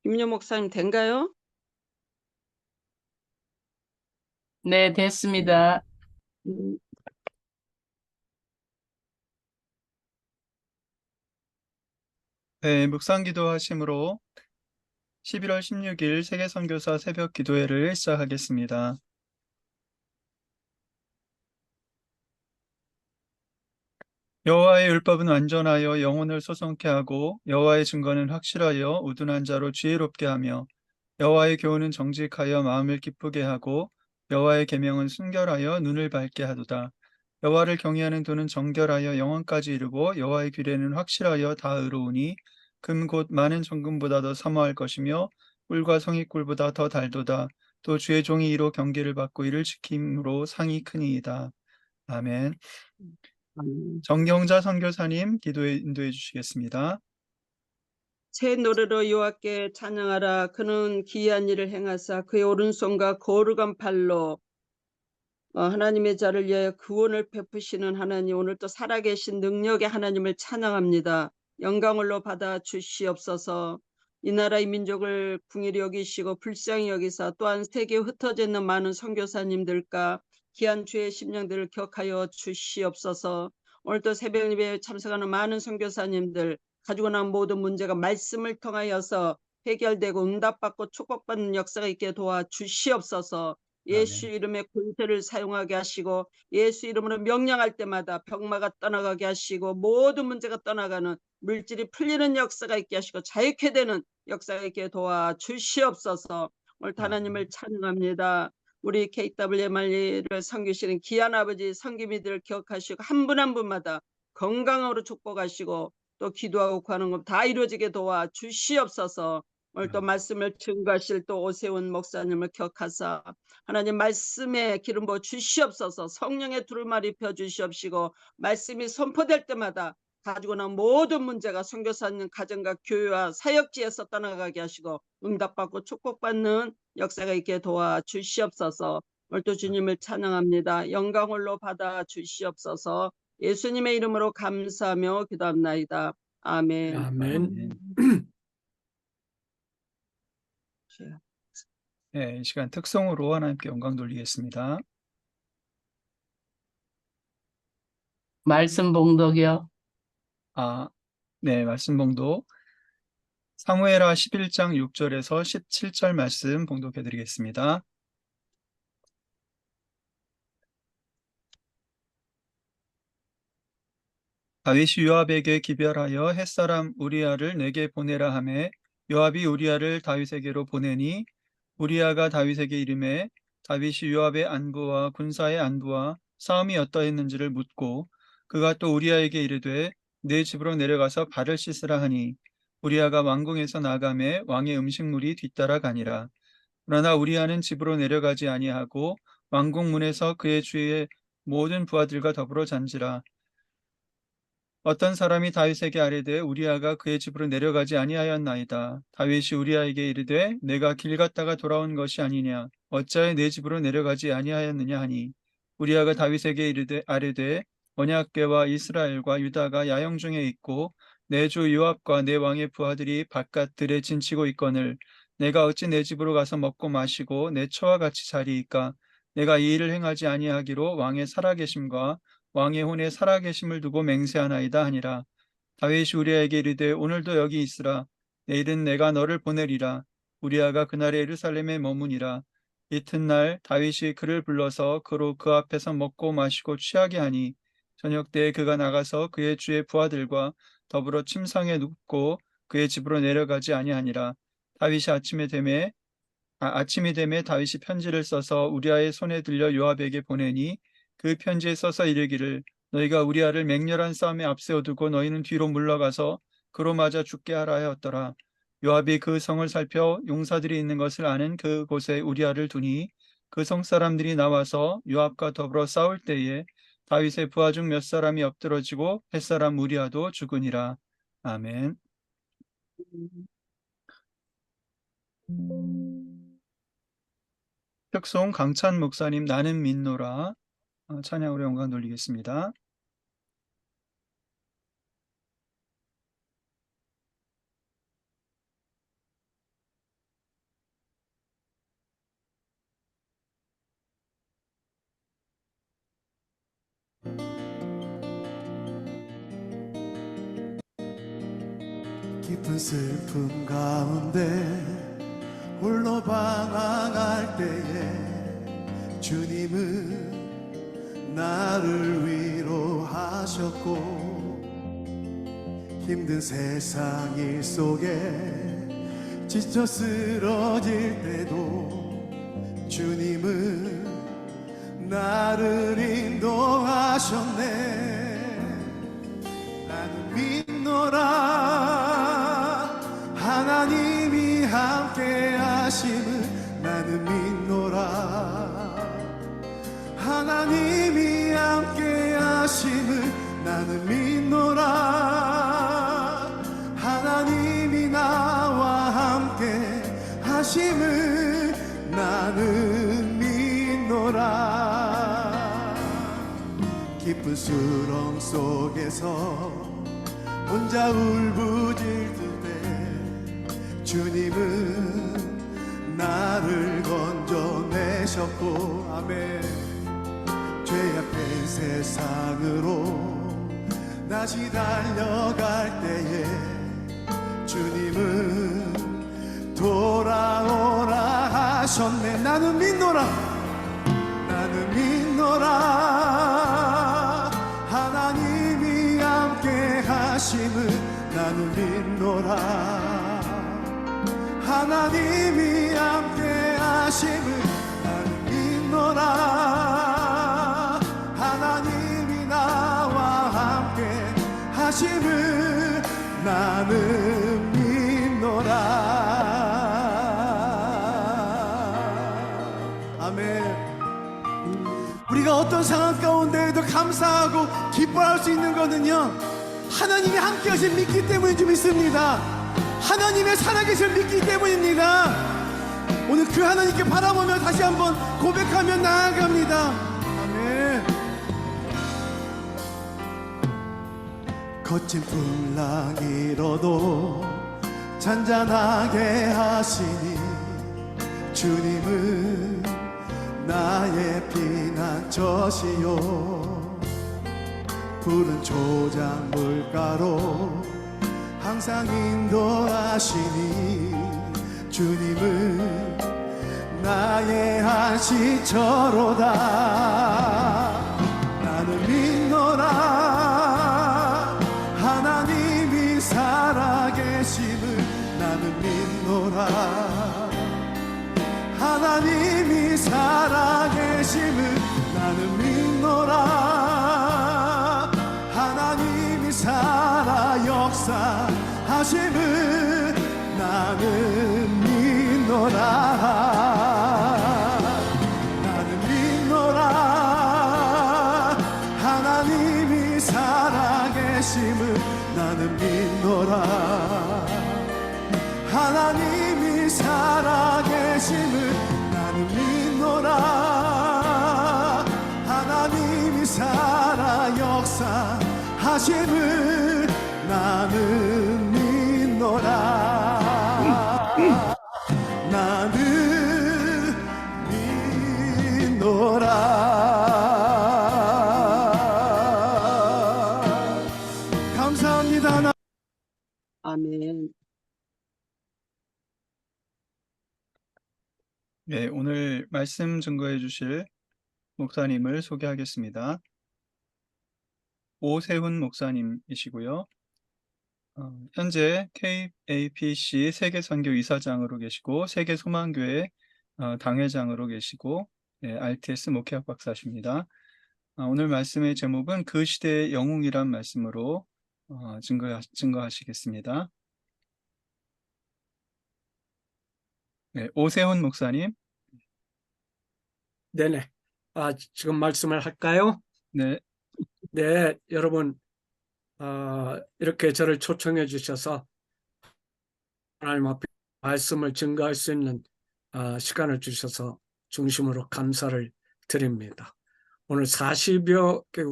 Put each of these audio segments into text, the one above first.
김윤 목사님 된가요? 네, 됐습니다. 음, 네, 묵상기도 하심으로 11월 16일 세계선교사 새벽 기도회를 시작하겠습니다. 여호와의 율법은 완전하여 영혼을 소성케 하고 여호와의 증거는 확실하여 우둔한 자로 지혜롭게 하며 여호와의 교훈은 정직하여 마음을 기쁘게 하고 여호와의 계명은 순결하여 눈을 밝게 하도다. 여호와를 경외하는 도는 정결하여 영원까지 이르고 여호와의 규례는 확실하여 다 의로우니 금 곧 많은 정금보다 더 사모할 것이며 꿀과 성의꿀보다 더 달도다. 또 주의 종이 이로 경계를 받고 이를 지킴으로 상이 크니이다. 아멘. 정경자 선교사님 기도에 인도해 주시겠습니다. 새 노래로 여호와께 찬양하라. 그는 기이한 일을 행하사 그의 오른손과 거룩한 팔로 하나님의 자를 위하여 구원을 베푸시는 하나님, 오늘 또 살아계신 능력의 하나님을 찬양합니다. 영광을로 받아 주시옵소서. 이 나라의 민족을 긍휼히 여기시고 불쌍히 여기사 또한 세계에 흩어져 있는 많은 선교사님들과 귀한 주의 심령들을 격하여 주시옵소서. 오늘 또 새벽 예배에 참석하는 많은 선교사님들 가지고 나온 모든 문제가 말씀을 통하여서 해결되고 응답받고 축복받는 역사가 있게 도와주시옵소서. 예수 아멘. 이름의 권세를 사용하게 하시고 예수 이름으로 명령할 때마다 병마가 떠나가게 하시고 모든 문제가 떠나가는 물질이 풀리는 역사가 있게 하시고 자유케 되는 역사가 있게 도와주시옵소서. 오늘 하나님을 아멘. 찬양합니다. 우리 KWMR를 섬기시는 귀한 아버지 섬기미들을 기억하시고 한 분 한 분마다 건강으로 축복하시고 또 기도하고 구하는 것 다 이루어지게 도와주시옵소서. 오늘 또 말씀을 증거하실 또 오세훈 목사님을 기억하사 하나님 말씀에 기름 부어 주시옵소서. 성령의 두루마리 입혀 주시옵시고 말씀이 선포될 때마다 가지고 나온 모든 문제가 선교사님 가정과 교회와 사역지에서 떠나가게 하시고 응답받고 축복받는 역사가 있게 도와주시옵소서. 오늘도 주님을 찬양합니다. 영광 홀로 받아 주시옵소서. 예수님의 이름으로 감사하며 기도합나이다. 아멘. 아멘. 아멘. 네, 이 시간 특성으로 하나님께 영광 돌리겠습니다. 말씀 봉독이요. 네, 말씀 봉독. 사무엘하 11장 6절에서 17절 말씀 봉독해 드리겠습니다. 다윗이 요압에게 기별하여 햇사람 우리아를 내게 보내라 하매 요압이 우리아를 다윗에게로 보내니 우리아가 다윗에게 이르매 다윗이 요압의 안부와 군사의 안부와 싸움이 어떠했는지를 묻고 그가 또 우리아에게 이르되 내 집으로 내려가서 발을 씻으라 하니 우리아가 왕궁에서 나가매 왕의 음식물이 뒤따라 가니라. 그러나 우리아는 집으로 내려가지 아니하고 왕궁 문에서 그의 주위의 모든 부하들과 더불어 잔지라. 어떤 사람이 다윗에게 아뢰되 우리아가 그의 집으로 내려가지 아니하였나이다. 다윗이 우리아에게 이르되 내가 길 갔다가 돌아온 것이 아니냐 어찌하여 내 집으로 내려가지 아니하였느냐 하니 우리아가 다윗에게 이르되 아뢰되 언약궤와 이스라엘과 유다가 야영 중에 있고 내 주 요압과 내 왕의 부하들이 바깥들에 진치고 있거늘 내가 어찌 내 집으로 가서 먹고 마시고 내 처와 같이 자리이까. 내가 이 일을 행하지 아니하기로 왕의 살아계심과 왕의 혼에 살아계심을 두고 맹세하나이다 하니라. 다윗이 우리아에게 이르되 오늘도 여기 있으라. 내일은 내가 너를 보내리라. 우리아가 그날에 예루살렘에 머무니라. 이튿날 다윗이 그를 불러서 그로 그 앞에서 먹고 마시고 취하게 하니 저녁 때에 그가 나가서 그의 주의 부하들과 더불어 침상에 눕고 그의 집으로 내려가지 아니하니라. 다윗이 아침이 되매 다윗이 편지를 써서 우리아의 손에 들려 요압에게 보내니 그 편지에 써서 이르기를 너희가 우리아를 맹렬한 싸움에 앞세워두고 너희는 뒤로 물러가서 그로 맞아 죽게 하라 하였더라. 요압이 그 성을 살펴 용사들이 있는 것을 아는 그곳에 우리아를 두니 그 성 사람들이 나와서 요압과 더불어 싸울 때에 다윗의 부하 중 몇 사람이 엎드러지고 햇사람 우리아도 죽으니라. 아멘. 특송 강찬 목사님 나는 믿노라 찬양으로 영광 돌리겠습니다. 깊은 슬픔 가운데 홀로 방황할 때에 주님은 나를 위로하셨고 힘든 세상 일 속에 지쳐 쓰러질 때도 주님은 나를 인도하셨네. 나는 믿노라 하나님이 함께 하심을. 나는 믿노라 하나님이 함께 하심을. 나는 믿노라 하나님이 나와 함께 하심을. 나는 믿노라. 깊은 수렁 속에서 혼자 울부짖을 때 주님은 나를 건져내셨고 아멘. 죄악된 세상으로 다시 달려갈 때에 주님은 돌아오라 하셨네. 나는 믿노라 나는 믿노라 하나님이 함께 하심을. 나는 믿노라 하나님이 함께 하심을. 나는 믿노라 하나님이 나와 함께 하심을. 나는 믿노라. 아멘. 우리가 어떤 상황 가운데에도 감사하고 기뻐할 수 있는 것은요, 하나님이 함께 하신 믿기 때문인 줄 믿습니다. 하나님의 살아계실 믿기 때문입니다. 오늘 그 하나님께 바라보며 다시 한번 고백하며 나아갑니다. 아멘. 거친 풍랑이로도 잔잔하게 하시니 주님은 나의 피난처시요. 푸른 초장 물가로 항상 인도하시니 주님은 나의 안식처로다. 나는 믿노라 하나님이 살아계심을. 나는 믿노라 하나님이 살아계심을. 나는 믿노라 하나님이 살아 역사하심을. 나는 믿노라 나는 믿노라 하나님이 살아계심을. 나는 믿노라 하나님이 살아계심을. 나는 믿노라 하나님이 살아 역사하심을. 나는 믿노라 나는 믿노라. 감사합니다. 아멘. 네, 오늘 말씀 증거해 주실 목사님을 소개하겠습니다. 오세훈 목사님이시고요. 현재 KAPC 세계선교 이사장으로 계시고 세계소망교회 당회장으로 계시고 RTS 목회학 박사십니다. 오늘 말씀의 제목은 그 시대의 영웅이란 말씀으로 증거하시겠습니다. 네, 오세훈 목사님. 네네. 지금 말씀을 할까요? 네, 네, 여러분, 이렇게 저를 초청해 주셔서 하나님 앞에 말씀을 증거할 수 있는 시간을 주셔서 중심으로 감사를 드립니다. 오늘 40여 개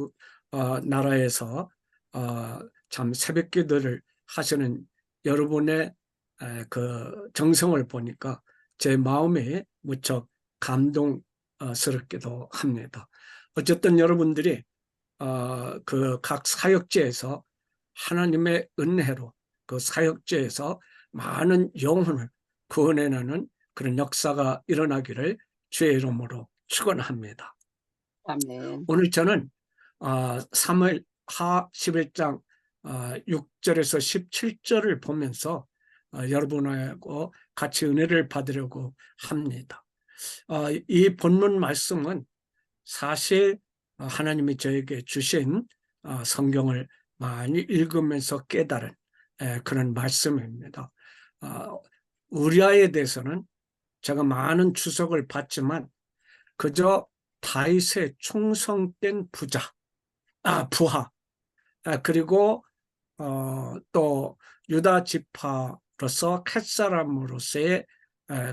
나라에서 참 새벽 기도를 하시는 여러분의 그 정성을 보니까 제 마음이 무척 감동스럽기도 합니다. 어쨌든 여러분들이 그 각 사역지에서 하나님의 은혜로 그 그 사역지에서 많은 영혼을 구원해내는 그런 역사가 일어나기를 주의 이름으로 축원합니다. 아멘. 오늘 저는 사무엘 하 11장 6절에서 17절을 보면서 여러분하고 같이 은혜를 받으려고 합니다. 이 본문 말씀은 사실 하나님이 저에게 주신 성경을 많이 읽으면서 깨달은 그런 말씀입니다. 우리아에 대해서는 제가 많은 주석을 봤지만 그저 다윗의 충성된 부하, 그리고 또 유다 지파로서 캣사람으로서의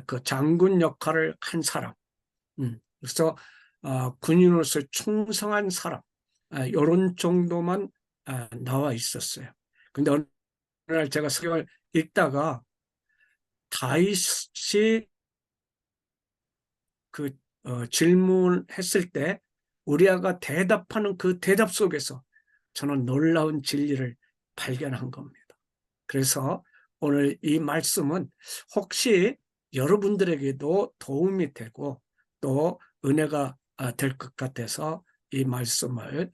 그 장군 역할을 한 사람, 그래서 군인으로서 충성한 사람, 이런 정도만 나와 있었어요. 근데 어느 날 제가 성경을 읽다가 다윗이 그 질문했을 때 우리아가 대답하는 그 대답 속에서 저는 놀라운 진리를 발견한 겁니다. 그래서 오늘 이 말씀은 혹시 여러분들에게도 도움이 되고 또 은혜가 될 것 같아서 이 말씀을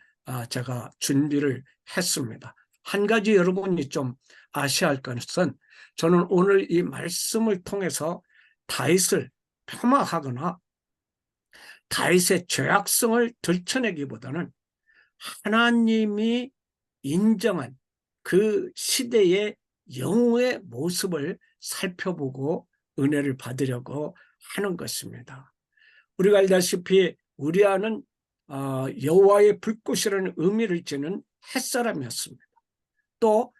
제가 준비를 했습니다. 한 가지 여러분이 좀 아셔야 할 것은 저는 오늘 이 말씀을 통해서 다윗을 폄하하거나 다윗의 죄악성을 들춰내기보다는 하나님이 인정한 그 시대의 영웅의 모습을 살펴보고 은혜를 받으려고 하는 것입니다. 우리가 알다시피 우리아는 여호와의 불꽃이라는 의미를 지닌 햇사람이었습니다. 또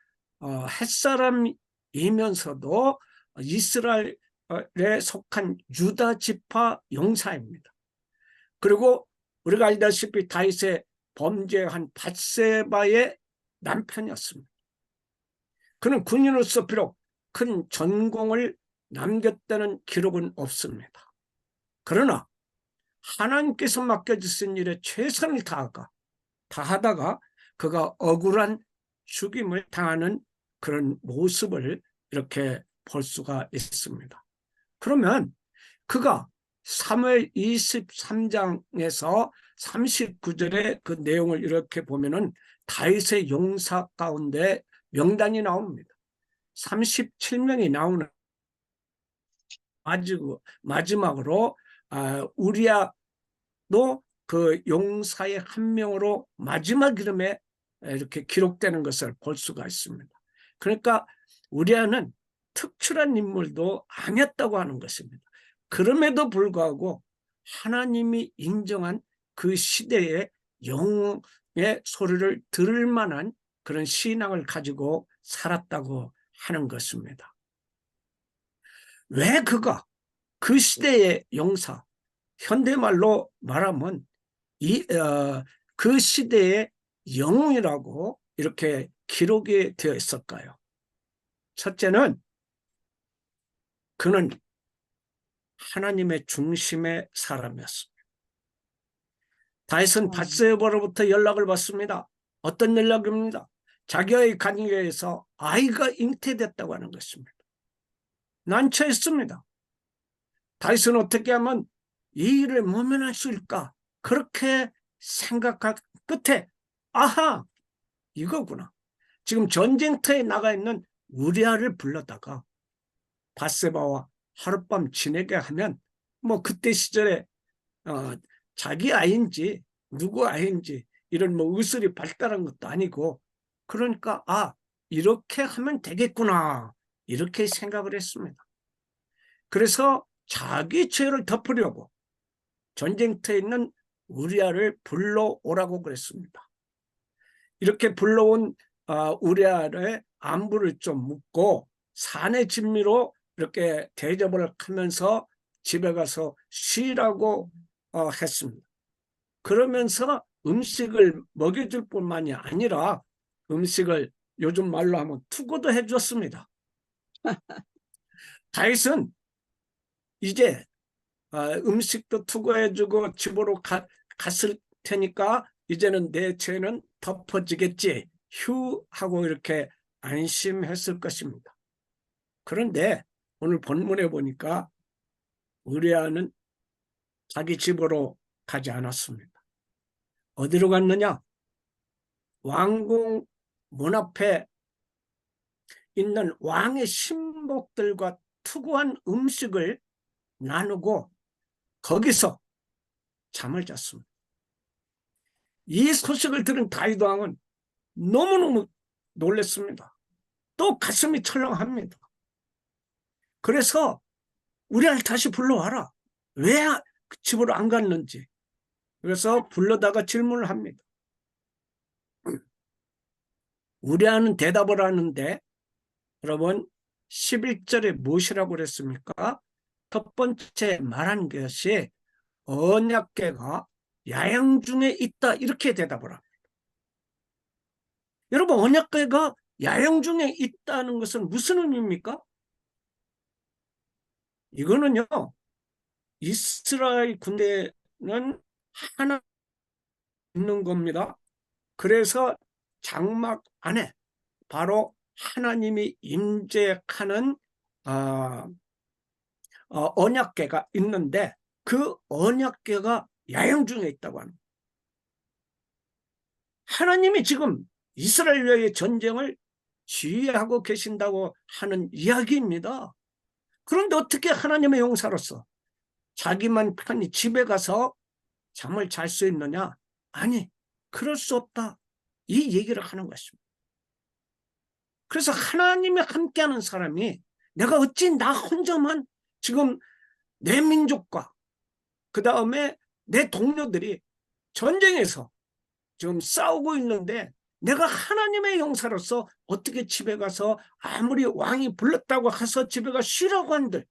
햇사람이면서도 이스라엘에 속한 유다 지파 용사입니다. 그리고 우리가 알다시피 다윗의 범죄한 밧세바의 남편이었습니다. 그는 군인으로서 비록 큰 전공을 남겼다는 기록은 없습니다. 그러나 하나님께서 맡겨주신 일에 최선을 다하다가 그가 억울한 죽임을 당하는 그런 모습을 이렇게 볼 수가 있습니다. 그러면 그가 사무엘 23장에서 39절의 그 내용을 이렇게 보면은 다윗의 용사 가운데 명단이 나옵니다. 37명이 나오는 마지막으로 우리아도 그 용사의 한 명으로 마지막 이름에 이렇게 기록되는 것을 볼 수가 있습니다. 그러니까 우리아는 특출한 인물도 아니었다고 하는 것입니다. 그럼에도 불구하고 하나님이 인정한 그 시대의 영웅의 소리를 들을 만한 그런 신앙을 가지고 살았다고 하는 것입니다. 왜 그가 그 시대의 용사, 현대말로 말하면 그 시대의 영웅이라고 이렇게 기록이 되어 있을까요? 첫째는 그는 하나님의 중심의 사람이었습니다. 다윗은 밧세바로부터 연락을 받습니다. 어떤 연락입니다? 자기의 간이에서 아이가 잉태됐다고 하는 것입니다. 난처했습니다. 다윗은 어떻게 하면 이 일을 모면할 수 있을까? 그렇게 생각한 끝에 아하! 이거구나. 지금 전쟁터에 나가 있는 우리아를 불러다가 밧세바와 하룻밤 지내게 하면 뭐 그때 시절에 자기 아이인지 누구 아이인지 이런 뭐 의술이 발달한 것도 아니고 그러니까 이렇게 하면 되겠구나 이렇게 생각을 했습니다. 그래서 자기 죄를 덮으려고 전쟁터에 있는 우리아를 불러오라고 그랬습니다. 이렇게 불러온 우리아의 안부를 좀 묻고 산의 진미로 이렇게 대접을 하면서 집에 가서 쉬라고 했습니다. 그러면서 음식을 먹여줄 뿐만이 아니라 음식을 요즘 말로 하면 투고도 해줬습니다. 다윗은 이제 음식도 투고해주고 집으로 갔을 테니까 이제는 내 죄는 덮어지겠지 휴 하고 이렇게 안심했을 것입니다. 그런데 오늘 본문에 보니까 우리아는 자기 집으로 가지 않았습니다. 어디로 갔느냐? 왕궁 문 앞에 있는 왕의 신복들과 투구한 음식을 나누고 거기서 잠을 잤습니다. 이 소식을 들은 다윗 왕은 너무너무 놀랐습니다. 또 가슴이 철렁합니다. 그래서 우리를 다시 불러와라. 왜 집으로 안 갔는지. 그래서 불러다가 질문을 합니다. 우리아는 대답을 하는데 여러분 11절에 무엇이라고 그랬습니까? 첫 번째 말한 것이 언약궤가 야영 중에 있다 이렇게 대답을 합니다. 여러분 언약궤가 야영 중에 있다는 것은 무슨 의미입니까? 이거는요 이스라엘 군대는 하나 있는 겁니다. 그래서 장막 안에 바로 하나님이 임재하는 언약궤가 있는데 그 언약궤가 야영 중에 있다고 합니다. 하나님이 지금 이스라엘과의 전쟁을 지휘하고 계신다고 하는 이야기입니다. 그런데 어떻게 하나님의 용사로서 자기만 편히 집에 가서 잠을 잘 수 있느냐? 아니, 그럴 수 없다. 이 얘기를 하는 것입니다. 그래서 하나님이 함께하는 사람이 내가 어찌 나 혼자만 지금 내 민족과 그 다음에 내 동료들이 전쟁에서 지금 싸우고 있는데 내가 하나님의 용사로서 어떻게 집에 가서 아무리 왕이 불렀다고 해서 집에 가 쉬라고 한들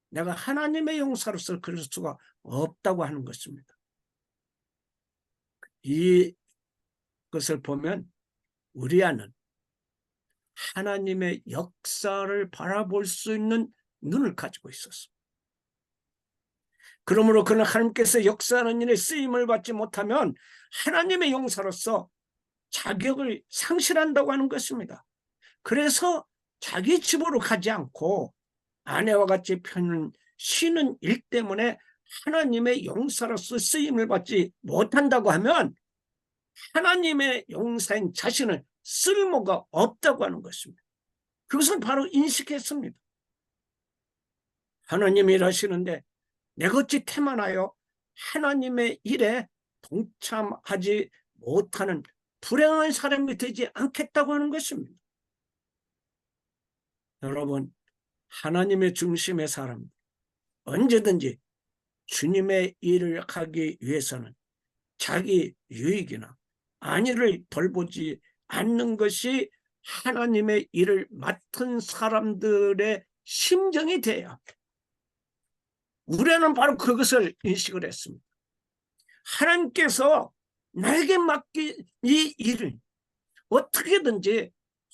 내가 하나님의 용사로서 그럴 수가 없다고 하는 것입니다. 이것을 보면 우리아는 하나님의 역사를 바라볼 수 있는 눈을 가지고 있었습니다. 그러므로 그는 하나님께서 역사하는 일에 쓰임을 받지 못하면 하나님의 용사로서 자격을 상실한다고 하는 것입니다. 그래서 자기 집으로 가지 않고 아내와 같이 쉬는 일 때문에 하나님의 용사로서 쓰임을 받지 못한다고 하면 하나님의 용사인 자신을 쓸모가 없다고 하는 것입니다. 그것은 바로 인식했습니다. 하나님이 일하시는데 내가 어찌 태만하여 하나님의 일에 동참하지 못하는 불행한 사람이 되지 않겠다고 하는 것입니다. 여러분, 하나님의 중심의 사람 언제든지 주님의 일을 하기 위해서는 자기 유익이나 안위를 돌보지 않는 것이 하나님의 일을 맡은 사람들의 심정이 돼야 합니다. 우리는 바로 그것을 인식을 했습니다. 하나님께서 나에게 맡긴 이 일을 어떻게든지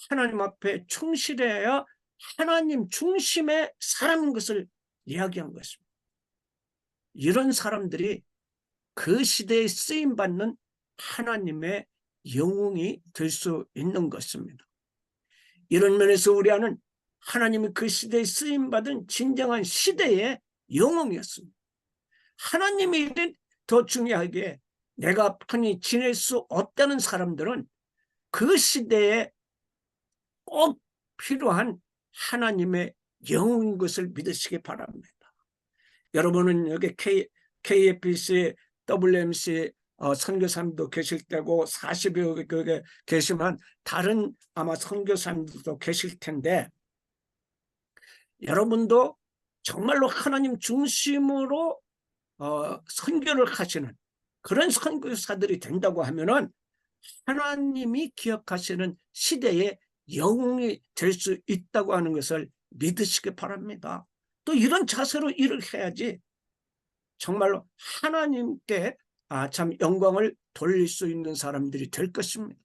하나님 앞에 충실해야 하나님 중심의 사람인 것을 이야기한 것입니다. 이런 사람들이 그 시대에 쓰임받는 하나님의 영웅이 될 수 있는 것입니다. 이런 면에서 우리는 하나님이 그 시대에 쓰임받은 진정한 시대의 영웅이었습니다. 하나님이 더 중요하게 내가 편히 지낼 수 없다는 사람들은 그 시대에 꼭 필요한 하나님의 영웅인 것을 믿으시기 바랍니다. 여러분은 여기 KFC, WMC 선교사님도 계실 때고 40여 개 계시면 다른 아마 선교사님들도 계실 텐데 여러분도 정말로 하나님 중심으로 선교를 하시는 그런 선교사들이 된다고 하면은 하나님이 기억하시는 시대의 영웅이 될 수 있다고 하는 것을 믿으시기 바랍니다. 또 이런 자세로 일을 해야지 정말로 하나님께 참 영광을 돌릴 수 있는 사람들이 될 것입니다.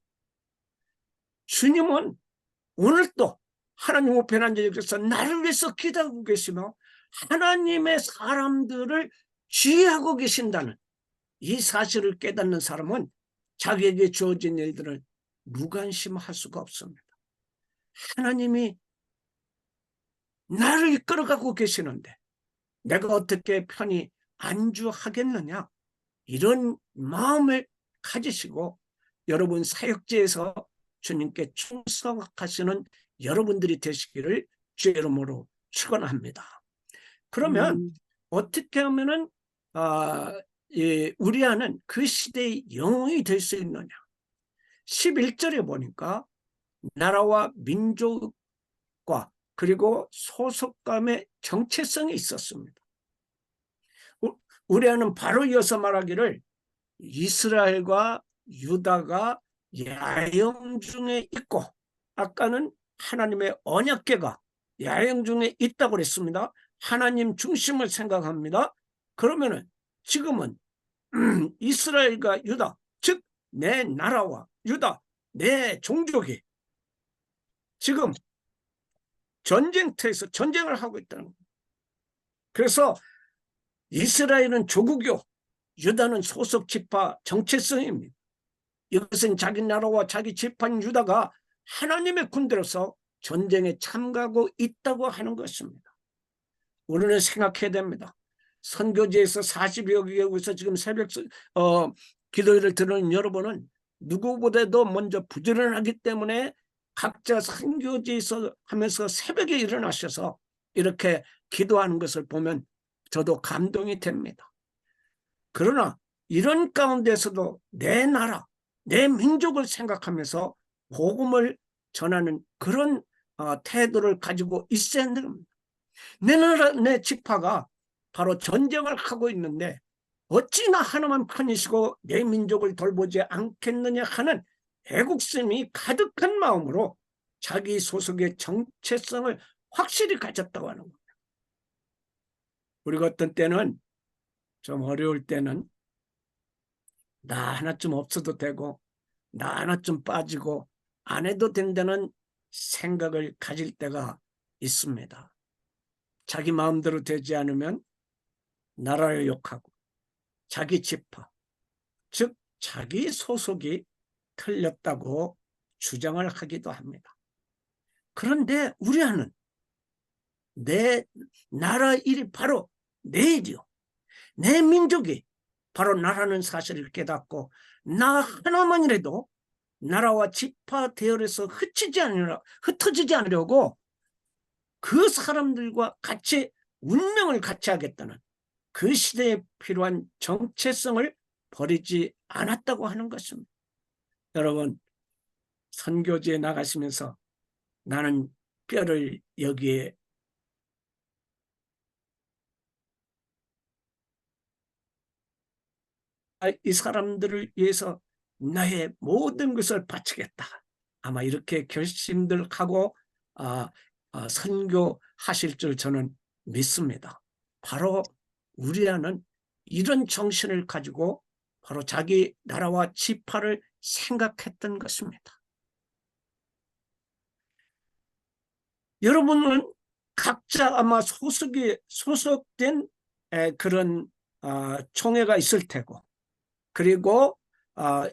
주님은 오늘도 하나님 우편 앉아 계셔서 나를 위해서 기도하고 계시며 하나님의 사람들을 지휘하고 계신다는 이 사실을 깨닫는 사람은 자기에게 주어진 일들을 무관심할 수가 없습니다. 하나님이 나를 이끌어가고 계시는데 내가 어떻게 편히 안주하겠느냐, 이런 마음을 가지시고 여러분 사역지에서 주님께 충성하시는 여러분들이 되시기를 주의 이름으로 축원합니다. 그러면 어떻게 하면은 우리아는 그 시대의 영웅이 될 수 있느냐? 11절에 보니까 나라와 민족과 그리고 소속감의 정체성이 있었습니다. 우리아는 바로 이어서 말하기를 이스라엘과 유다가 야영 중에 있고, 아까는 하나님의 언약궤가 야영 중에 있다고 그랬습니다. 하나님 중심을 생각합니다. 그러면은 지금은 이스라엘과 유다, 즉 내 나라와 유다, 내 종족이 지금 전쟁터에서 전쟁을 하고 있다는 겁니다. 그래서 이스라엘은 조국이요, 유다는 소속 지파 정체성입니다. 이것은 자기 나라와 자기 지파인 유다가 하나님의 군대로서 전쟁에 참가하고 있다고 하는 것입니다. 우리는 생각해야 됩니다. 선교지에서 40여 개국에서 지금 새벽 기도회를 들은 여러분은 누구보다도 먼저 부지런하기 때문에 각자 선교지에서 하면서 새벽에 일어나셔서 이렇게 기도하는 것을 보면 저도 감동이 됩니다. 그러나 이런 가운데서도 내 나라, 내 민족을 생각하면서 복음을 전하는 그런 태도를 가지고 있어야 하는 겁니다. 내 나라, 내 지파가 바로 전쟁을 하고 있는데 어찌나 하나만 편이시고 내 민족을 돌보지 않겠느냐 하는 애국심이 가득한 마음으로 자기 소속의 정체성을 확실히 가졌다고 하는 겁니다. 우리가 어떤 때는 좀 어려울 때는 나 하나쯤 없어도 되고 나 하나쯤 빠지고 안 해도 된다는 생각을 가질 때가 있습니다. 자기 마음대로 되지 않으면 나라를 욕하고 자기 지파, 즉 자기 소속이 틀렸다고 주장을 하기도 합니다. 그런데 우리는 내 나라 일이 바로 내 일이요, 내 민족이 바로 나라는 사실을 깨닫고 나 하나만이라도 나라와 지파 대열에서 흩어지지 않으려고 그 사람들과 같이 운명을 같이 하겠다는 그 시대에 필요한 정체성을 버리지 않았다고 하는 것입니다. 여러분, 선교지에 나가시면서 나는 뼈를 여기에 이 사람들을 위해서 나의 모든 것을 바치겠다, 아마 이렇게 결심들 하고 선교하실 줄 저는 믿습니다. 바로 우리아는 이런 정신을 가지고 바로 자기 나라와 지파를 생각했던 것입니다. 여러분은 각자 아마 소속된 그런 총회가 있을 테고, 그리고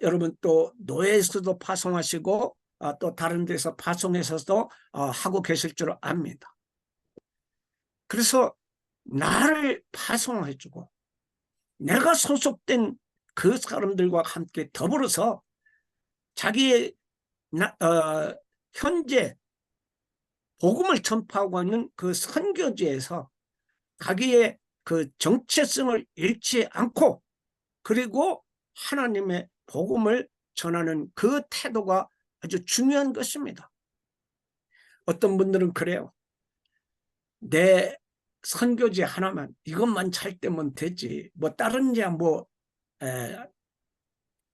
여러분 또 노예에서도 파송하시고 또 다른 데서 파송해서도 하고 계실 줄 압니다. 그래서 나를 파송해주고 내가 소속된 그 사람들과 함께 더불어서 자기의 현재 복음을 전파하고 있는 그 선교지에서 자기의 그 정체성을 잃지 않고 그리고 하나님의 복음을 전하는 그 태도가 아주 중요한 것입니다. 어떤 분들은 그래요. 내 선교지 하나만, 이것만 잘 되면 되지, 뭐 다른 데 뭐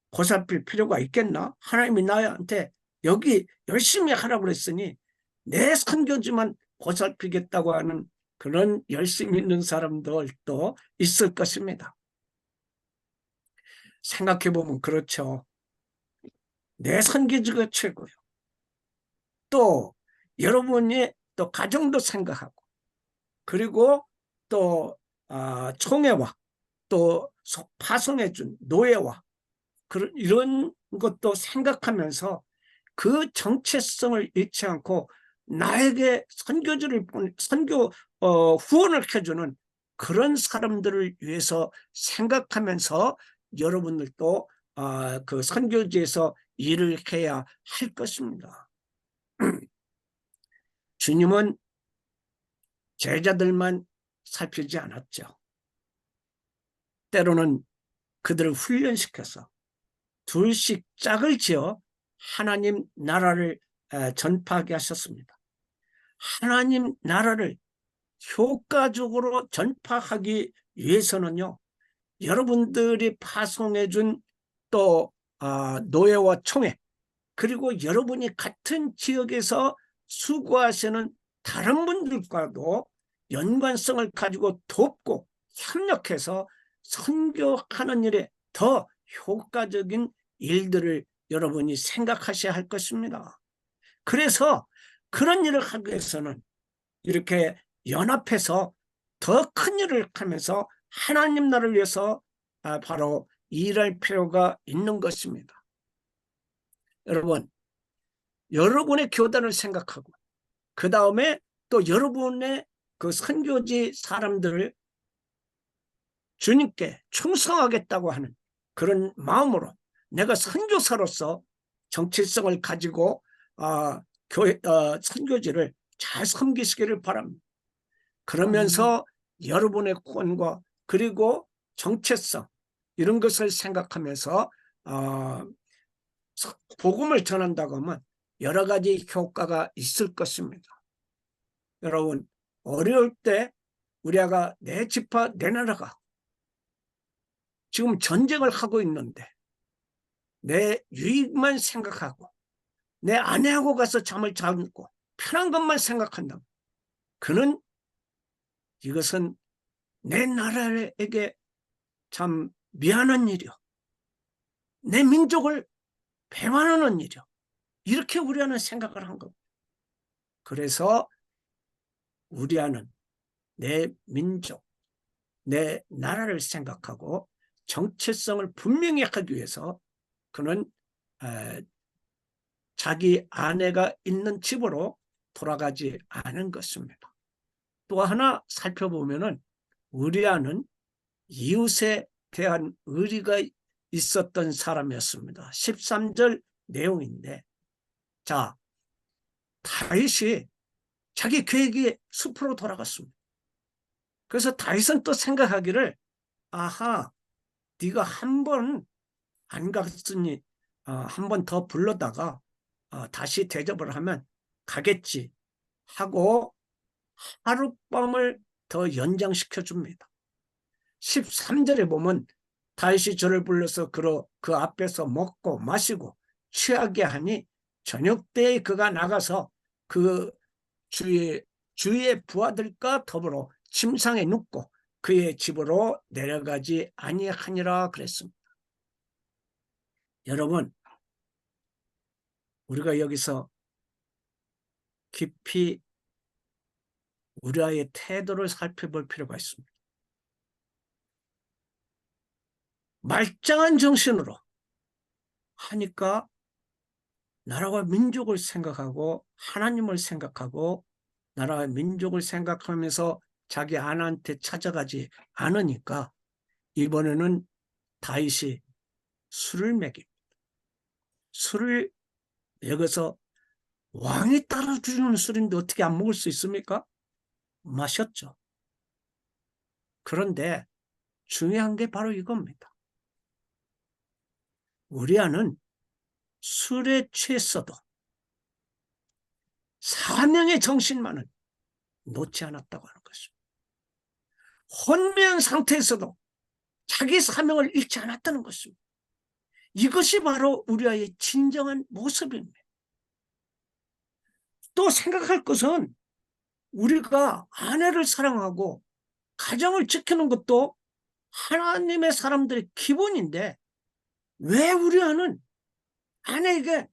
보살필 필요가 있겠나? 하나님이 나한테 여기 열심히 하라고 그랬으니 내 선교지만 보살피겠다고 하는 그런 열심히 있는 사람들도 있을 것입니다. 생각해보면 그렇죠. 내 선교지가 최고요. 또 여러분이 또 가정도 생각하고, 그리고 또 총회와 또 파송해준 노예와 이런 것도 생각하면서 그 정체성을 잃지 않고 나에게 후원을 해주는 그런 사람들을 위해서 생각하면서 여러분들도 그 선교지에서 일을 해야 할 것입니다. 주님은 제자들만 살피지 않았죠. 때로는 그들을 훈련시켜서 둘씩 짝을 지어 하나님 나라를 전파하게 하셨습니다. 하나님 나라를 효과적으로 전파하기 위해서는요, 여러분들이 파송해 준 또 노예와 총회, 그리고 여러분이 같은 지역에서 수고하시는 다른 분들과도 연관성을 가지고 돕고 협력해서 선교하는 일에 더 효과적인 일들을 여러분이 생각하셔야 할 것입니다. 그래서 그런 일을 하기 위해서는 이렇게 연합해서 더 큰 일을 하면서 하나님 나라를 위해서 바로 일할 필요가 있는 것입니다. 여러분, 여러분의 교단을 생각하고 그 다음에 또 여러분의 그 선교지 사람들을 주님께 충성하겠다고 하는 그런 마음으로 내가 선교사로서 정체성을 가지고 선교지를 잘 섬기시기를 바랍니다. 그러면서 여러분의 구원과 그리고 정체성 이런 것을 생각하면서 복음을 전한다고 하면 여러 가지 효과가 있을 것입니다. 여러분, 어려울 때 우리가 내 지파 내 나라가 지금 전쟁을 하고 있는데 내 유익만 생각하고 내 아내하고 가서 잠을 자고 편한 것만 생각한다면 그는 이것은 내 나라에게 참 미안한 일이요, 내 민족을 배반하는 일이요, 이렇게 우리아는 생각을 한 겁니다. 그래서 우리아는 내 민족, 내 나라를 생각하고 정체성을 분명히 하기 위해서 그는 자기 아내가 있는 집으로 돌아가지 않은 것입니다. 또 하나 살펴보면은 우리아는 이웃에 대한 의리가 있었던 사람이었습니다. 13절 내용인데, 자, 다윗이 자기 계획이 숲으로 돌아갔습니다. 그래서 다윗은 또 생각하기를, 아하, 네가 한 번 안 갔으니 한 번 더 불러다가 다시 대접을 하면 가겠지 하고 하룻밤을 더 연장시켜 줍니다. 13절에 보면 다윗이 저를 불러서 그 앞에서 먹고 마시고 취하게 하니 저녁 때에 그가 나가서 그 주의 부하들과 더불어 침상에 눕고 그의 집으로 내려가지 아니하니라 그랬습니다. 여러분, 우리가 여기서 깊이 우리의 태도를 살펴볼 필요가 있습니다. 말짱한 정신으로 하니까 나라와 민족을 생각하고 하나님을 생각하고 나라와 민족을 생각하면서 자기 아내한테 찾아가지 않으니까 이번에는 다윗이 술을 먹입니다. 술을 여기서 왕이 따라주는 술인데 어떻게 안 먹을 수 있습니까? 마셨죠. 그런데 중요한 게 바로 이겁니다. 우리아는 술에 취했어도 사명의 정신만은 놓지 않았다고 하는 것입니다. 혼미한 상태에서도 자기 사명을 잃지 않았다는 것입니다. 이것이 바로 우리아의 진정한 모습입니다. 또 생각할 것은 우리가 아내를 사랑하고 가정을 지키는 것도 하나님의 사람들의 기본인데 왜 우리아는 아내에게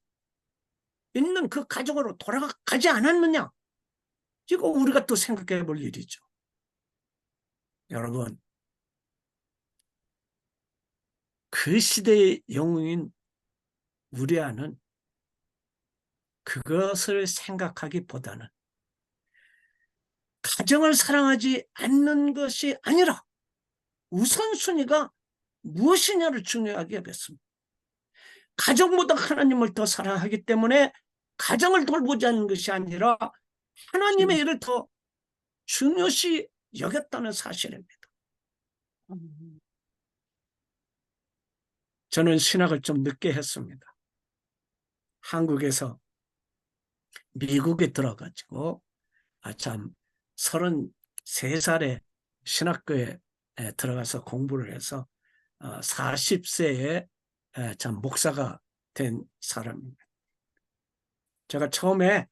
있는 그 가족으로 돌아가지 않았느냐? 이거 우리가 또 생각해 볼 일이죠. 여러분, 그 시대의 영웅인 우리아는 그것을 생각하기보다는 가정을 사랑하지 않는 것이 아니라 우선순위가 무엇이냐를 중요하게 여겼습니다. 가정보다 하나님을 더 사랑하기 때문에 가정을 돌보자는 것이 아니라 하나님의 일을 더 중요시 여겼다는 사실입니다. 저는 신학을 좀 늦게 했습니다. 한국에서 미국에 들어가지고 참 33살에 신학교에 들어가서 공부를 해서 40세에 참 목사가 된 사람입니다. 제가 처음에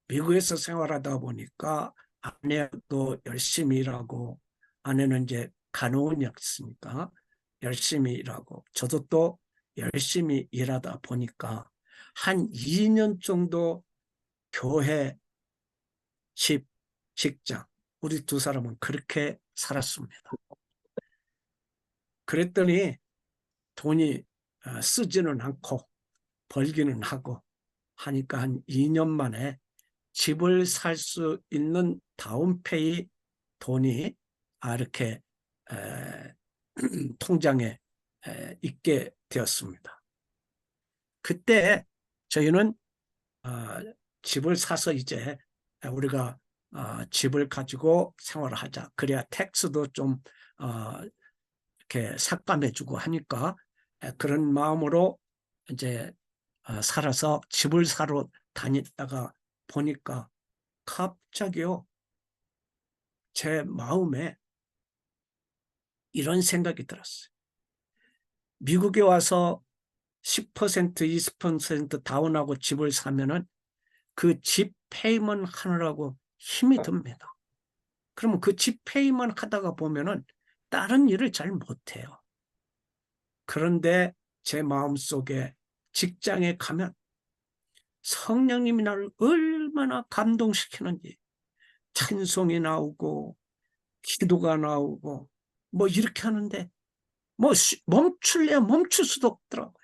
미국에서 생활하다 보니까 아내도 열심히 일하고, 아내는 이제 간호원이었으니까 열심히 일하고, 저도 또 열심히 일하다 보니까 한 2년 정도 교회, 집, 직장, 우리 두 사람은 그렇게 살았습니다. 그랬더니 돈이 쓰지는 않고 벌기는 하고 하니까 한 2년 만에 집을 살 수 있는 다운페이 돈이 이렇게 통장에 있게 되었습니다. 그때 저희는 집을 사서 이제 우리가 집을 가지고 생활을 하자. 그래야 텍스도 좀 이렇게 삭감해주고 하니까 그런 마음으로 이제 살아서 집을 사러 다니다가 보니까 갑자기요, 제 마음에 이런 생각이 들었어요. 미국에 와서 10%, 20% 다운하고 집을 사면은 그 집 페이먼 하느라고 힘이 듭니다. 그러면 그 집 페이먼 하다가 보면은 다른 일을 잘 못해요. 그런데 제 마음속에 직장에 가면 성령님이 나를 얼마나 감동시키는지, 찬송이 나오고 기도가 나오고 뭐 이렇게 하는데 뭐 멈출래야 멈출 수도 없더라고요.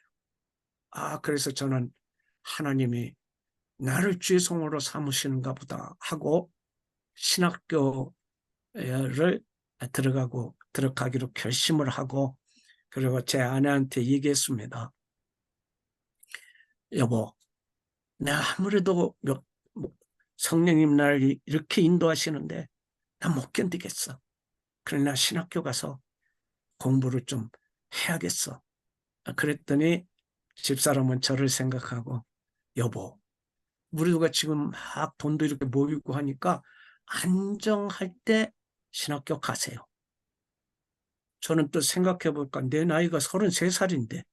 그래서 저는 하나님이 나를 주의 종으로 삼으시는가 보다 하고 신학교를 들어가기로 결심을 하고, 그리고 제 아내한테 얘기했습니다. 여보, 내가 아무래도 성령님 나를 이렇게 인도하시는데 나 못 견디겠어. 그러나 신학교 가서 공부를 좀 해야겠어. 그랬더니 집사람은 저를 생각하고, 여보, 우리가 지금 막 돈도 이렇게 모이고 하니까 안정할 때 신학교 가세요. 저는 또 생각해 볼까, 내 나이가 33살인데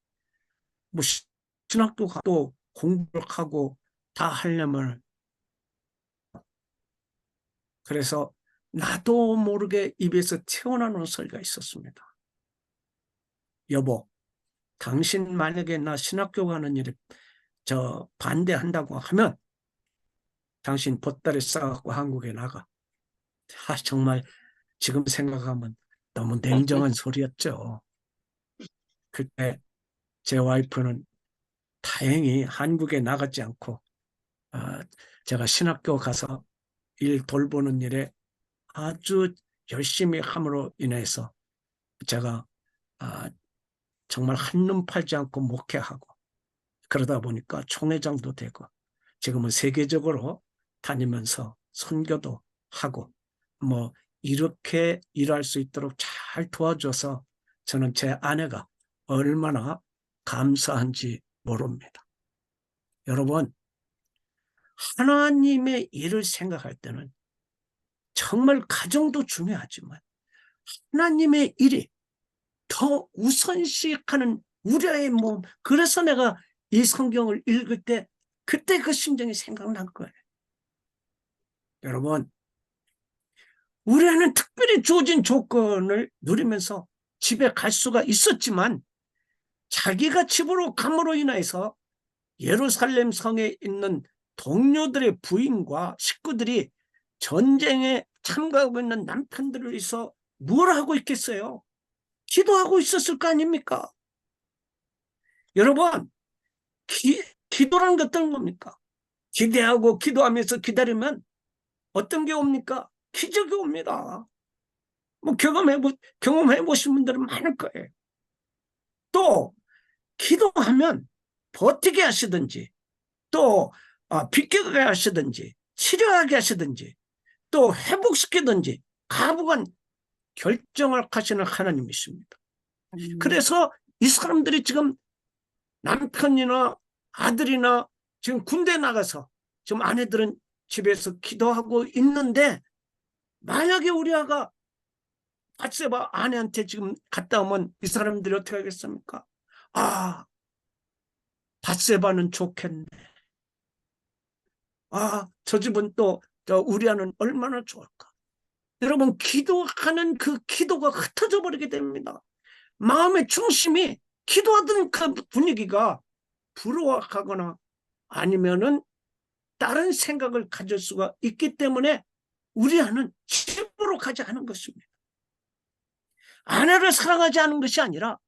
뭐 신학교 가도 공부를 하고 다 하려면, 그래서 나도 모르게 입에서 튀어나오는 소리가 있었습니다. 여보, 당신 만약에 나 신학교 가는 일에 반대한다고 하면 당신 보따리 싸갖고 한국에 나가. 정말 지금 생각하면 너무 냉정한 소리였죠. 그때 제 와이프는 다행히 한국에 나가지 않고 제가 신학교 가서 일 돌보는 일에 아주 열심히 함으로 인해서 제가 정말 한눈 팔지 않고 목회하고, 그러다 보니까 총회장도 되고 지금은 세계적으로 다니면서 선교도 하고 뭐 이렇게 일할 수 있도록 잘 도와줘서 저는 제 아내가 얼마나 감사한지 모릅니다. 여러분, 하나님의 일을 생각할 때는 정말 가정도 중요하지만 하나님의 일이 더 우선시하는 우리의 몸. 그래서 내가 이 성경을 읽을 때 그때 그 심정이 생각난 거예요. 여러분, 우리는 특별히 주어진 조건을 누리면서 집에 갈 수가 있었지만 자기가 집으로 감으로 인해서 예루살렘 성에 있는 동료들의 부인과 식구들이 전쟁에 참가하고 있는 남편들을 위해서 뭘 하고 있겠어요? 기도하고 있었을 거 아닙니까? 여러분, 기도라는 게 어떤 겁니까? 기대하고 기도하면서 기다리면 어떤 게 옵니까? 기적이 옵니다. 뭐 경험해 보신 분들은 많을 거예요. 또 기도하면 버티게 하시든지, 또 비껴가게 하시든지, 치료하게 하시든지, 또 회복시키든지 가부간 결정을 하시는 하나님이십니다. 그래서 이 사람들이 지금 남편이나 아들이나 지금 군대 나가서 지금 아내들은 집에서 기도하고 있는데, 만약에 우리아가 밧세바 아내한테 지금 갔다 오면 이 사람들이 어떻게 하겠습니까? 아, 밧세바는 좋겠네. 아, 저 집은 또 우리아는 얼마나 좋을까. 여러분, 기도하는 그 기도가 흩어져 버리게 됩니다. 마음의 중심이 기도하던 그 분위기가 부러워하거나 아니면은 다른 생각을 가질 수가 있기 때문에 우리아는 집으로 가지 않은 것입니다. 아내를 사랑하지 않은 것이 아니라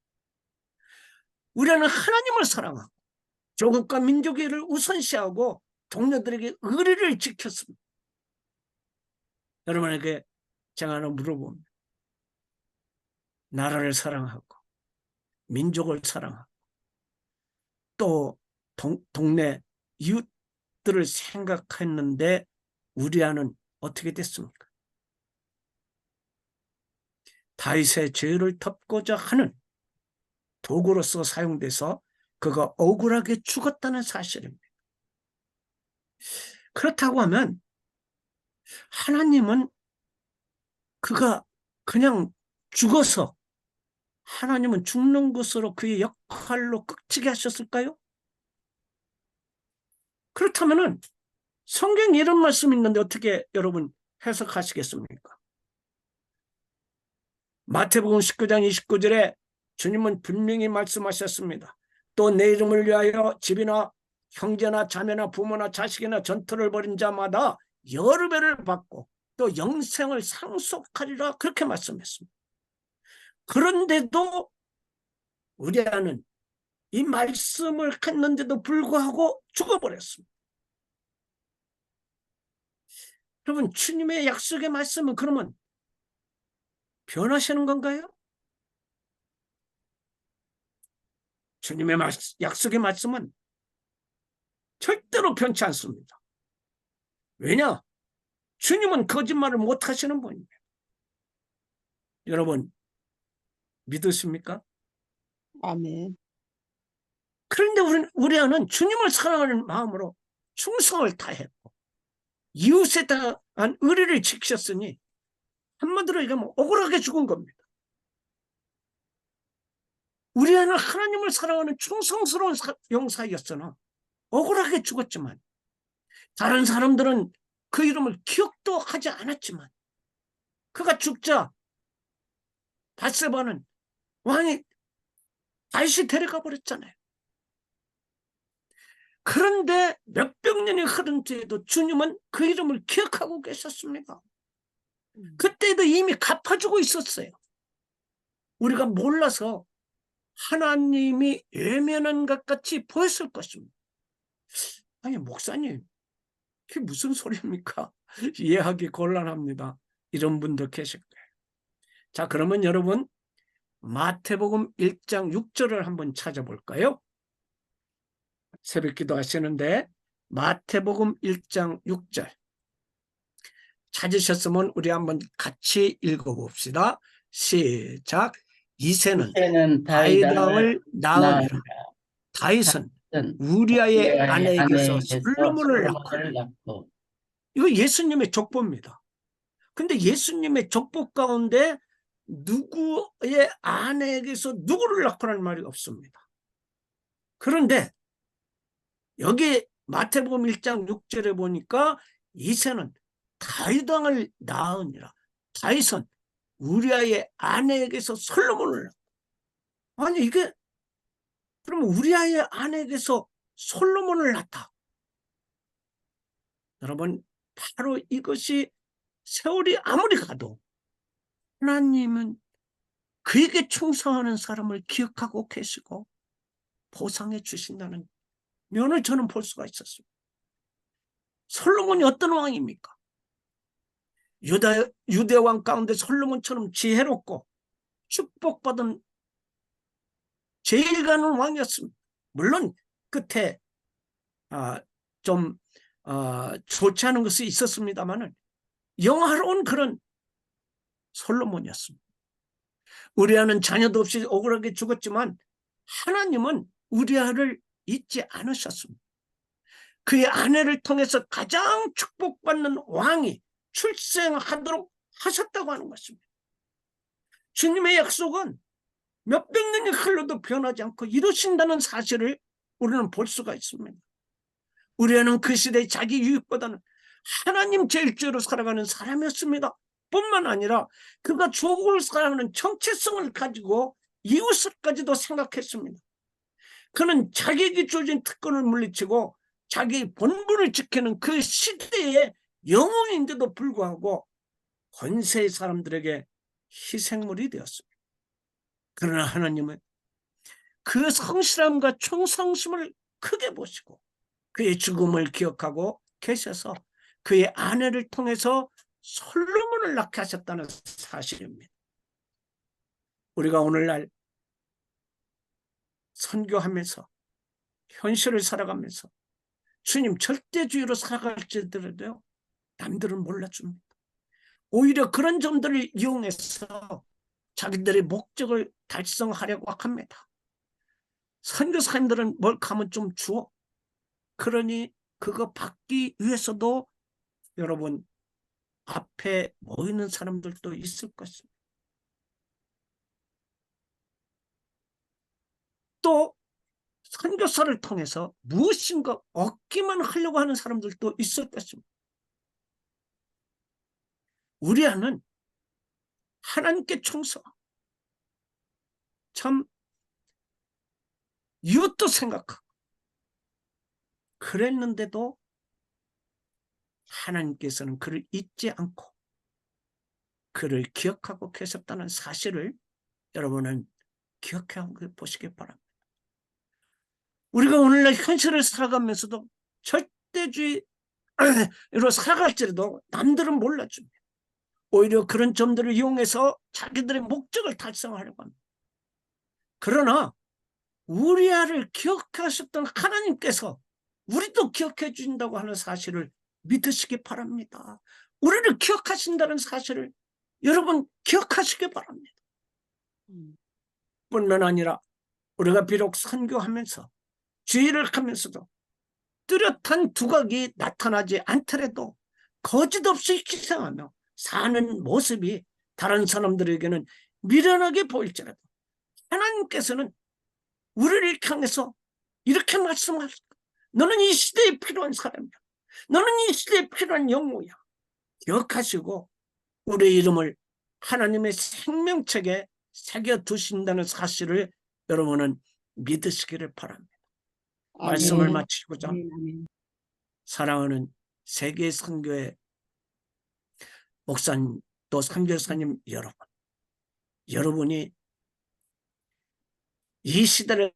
우리아는 하나님을 사랑하고 조국과 민족의 일을 우선시하고 동료들에게 의리를 지켰습니다. 여러분에게 제가 하나 물어봅니다. 나라를 사랑하고 민족을 사랑하고 또 동네 이웃들을 생각했는데 우리아는 어떻게 됐습니까? 다윗의 죄를 덮고자 하는 도구로서 사용돼서 그가 억울하게 죽었다는 사실입니다. 그렇다고 하면 하나님은 그가 그냥 죽어서 하나님은 죽는 것으로 그의 역할로 끝이게 하셨을까요? 그렇다면 성경에 이런 말씀이 있는데 어떻게 여러분 해석하시겠습니까? 마태복음 19장 29절에 주님은 분명히 말씀하셨습니다. 또 내 이름을 위하여 집이나 형제나 자매나 부모나 자식이나 전투를 벌인 자마다 여러 배를 받고 또 영생을 상속하리라, 그렇게 말씀했습니다. 그런데도 우리아는 이 말씀을 했는데도 불구하고 죽어버렸습니다. 여러분, 주님의 약속의 말씀은 그러면 변하시는 건가요? 주님의 약속의 말씀은 절대로 변치 않습니다. 왜냐? 주님은 거짓말을 못 하시는 분입니다. 여러분, 믿으십니까? 아멘. 그런데 우리는 주님을 사랑하는 마음으로 충성을 다했고 이웃에 대한 의리를 지켰으니 한마디로 얘기하면 억울하게 죽은 겁니다. 우리는 하나님을 사랑하는 충성스러운 용사였으나 억울하게 죽었지만, 다른 사람들은 그 이름을 기억도 하지 않았지만 그가 죽자 밧세바는 왕이 다시 데려가 버렸잖아요. 그런데 몇백 년이 흐른 뒤에도 주님은 그 이름을 기억하고 계셨습니다. 그때도 이미 갚아주고 있었어요. 우리가 몰라서 하나님이 외면한 것 같이 보였을 것입니다. 아니, 목사님, 그게 무슨 소리입니까? 이해하기 곤란합니다. 이런 분들 계실 거예요. 자, 그러면 여러분 마태복음 1장 6절을 한번 찾아볼까요? 새벽기도 하시는데 마태복음 1장 6절 찾으셨으면 우리 한번 같이 읽어봅시다. 시작. 이새는 다윗 왕을 낳으니라. 다윗은 우리아의 아내에게서 솔로몬을 낳고. 이거 예수님의 족보입니다. 근데 예수님의 족보 가운데 누구의 아내에게서 누구를 낳고라는 말이 없습니다. 그런데 여기 마태복음 1장 6절에 보니까 이새는 다윗 왕을 낳으니라. 다윗은 우리아의 아내에게서 솔로몬을 낳고. 아니, 이게 그러면 우리아의 아내에게서 솔로몬을 낳다. 여러분, 바로 이것이 세월이 아무리 가도 하나님은 그에게 충성하는 사람을 기억하고 계시고 보상해 주신다는 면을 저는 볼 수가 있었습니다. 솔로몬이 어떤 왕입니까? 유대 왕 가운데 솔로몬처럼 지혜롭고 축복받은 제일 가는 왕이었습니다. 물론 끝에 좀 좋지 않은 것이 있었습니다만은 영화로운 그런 솔로몬이었습니다. 우리아는 자녀도 없이 억울하게 죽었지만 하나님은 우리아를 잊지 않으셨습니다. 그의 아내를 통해서 가장 축복받는 왕이 출생하도록 하셨다고 하는 것입니다. 주님의 약속은 몇백 년이 흘러도 변하지 않고 이루신다는 사실을 우리는 볼 수가 있습니다. 우리는 그 시대에 자기 유익보다는 하나님 제일주의로 살아가는 사람이었습니다. 뿐만 아니라 그가 조국을 사랑하는 정체성을 가지고 이웃을까지도 생각했습니다. 그는 자기에게 주어진 특권을 물리치고 자기 본분을 지키는 그 시대의 영웅인데도 불구하고 권세의 사람들에게 희생물이 되었습니다. 그러나 하나님은 그 성실함과 충성심을 크게 보시고 그의 죽음을 기억하고 계셔서 그의 아내를 통해서 솔로몬을 낳게 하셨다는 사실입니다. 우리가 오늘날 선교하면서 현실을 살아가면서 주님 절대주의로 살아갈지라도요, 남들은 몰라줍니다. 오히려 그런 점들을 이용해서 자기들의 목적을 달성하려고 합니다. 선교사님들은 뭘 가면 좀 주어. 그러니 그거 받기 위해서도 여러분 앞에 모이는 사람들도 있을 것입니다. 또 선교사를 통해서 무엇인가 얻기만 하려고 하는 사람들도 있을 것입니다. 우리아는 하나님께 충성하고 참 이웃도 생각하고 그랬는데도 하나님께서는 그를 잊지 않고 그를 기억하고 계셨다는 사실을 여러분은 기억해 보시기 바랍니다. 우리가 오늘날 현실을 살아가면서도 절대주의로 살아갈지라도 남들은 몰라줍니다. 오히려 그런 점들을 이용해서 자기들의 목적을 달성하려고 합니다. 그러나 우리아를 기억하셨던 하나님께서 우리도 기억해 주신다고 하는 사실을 믿으시기 바랍니다. 우리를 기억하신다는 사실을 여러분 기억하시기 바랍니다. 뿐만 아니라 우리가 비록 선교하면서 주의를 하면서도 뚜렷한 두각이 나타나지 않더라도 거짓없이 희생하며 사는 모습이 다른 사람들에게는 미련하게 보일지라도 하나님께서는 우리를 향해서 이렇게 말씀하십니다. 너는 이 시대에 필요한 사람이야. 너는 이 시대에 필요한 영웅이야. 기억하시고 우리의 이름을 하나님의 생명책에 새겨두신다는 사실을 여러분은 믿으시기를 바랍니다. 말씀을 마치고자 사랑하는 세계 선교회 목사님 또 선교사님 여러분, 여러분이 이 시대를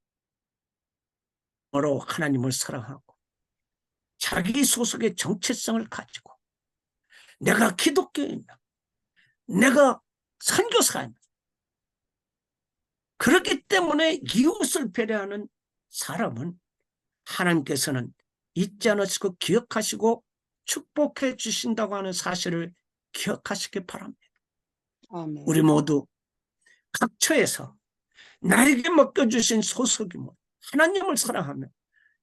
하나님을 사랑하고 자기 소속의 정체성을 가지고 내가 기독교인이다, 내가 선교사입니다. 그렇기 때문에 이웃을 배려하는 사람은 하나님께서는 잊지 않으시고 기억하시고 축복해 주신다고 하는 사실을 기억하시기 바랍니다. 아멘. 우리 모두 각 처에서 나에게 맡겨주신 소속임을 하나님을 사랑하며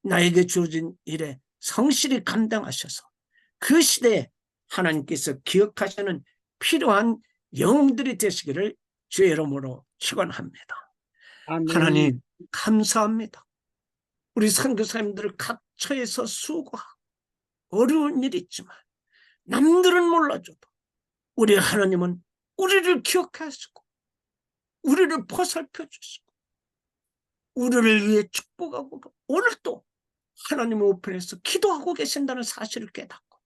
나에게 주어진 일에 성실히 감당하셔서 그 시대에 하나님께서 기억하시는 필요한 영웅들이 되시기를 주의 이름으로 축원합니다. 아멘. 하나님 감사합니다. 우리 선교사님들 각 처에서 수고하고 어려운 일이 있지만 남들은 몰라줘도 우리 하나님은 우리를 기억하시고 우리를 보살펴 주시고 우리를 위해 축복하고 오늘도 하나님의 우편에서 기도하고 계신다는 사실을 깨닫고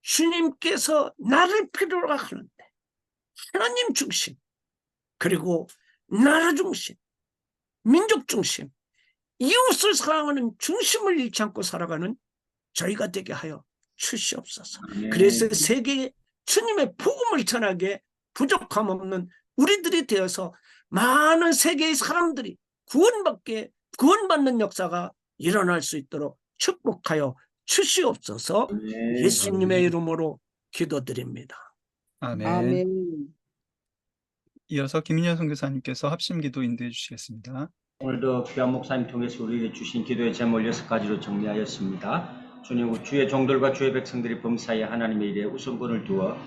주님께서 나를 필요로 하는데 하나님 중심 그리고 나라 중심 민족 중심 이웃을 사랑하는 중심을 잃지 않고 살아가는 저희가 되게 하여 주시옵소서. 그래서 세계에 주님의 복음을 전하게 부족함 없는 우리들이 되어서 많은 세계의 사람들이 구원받는 역사가 일어날 수 있도록 축복하여 주시옵소서. 예수님의 이름으로 기도드립니다. 아멘. 아멘. 이어서 김인현 선교사님께서 합심기도 인도해 주시겠습니다. 오늘도 귀한 목사님 통해서 우리에게 주신 기도의 제목 6가지로 정리하였습니다. 주님, 주의 종들과 주의 백성들이 범사에 하나님의 일에 우선권을 두어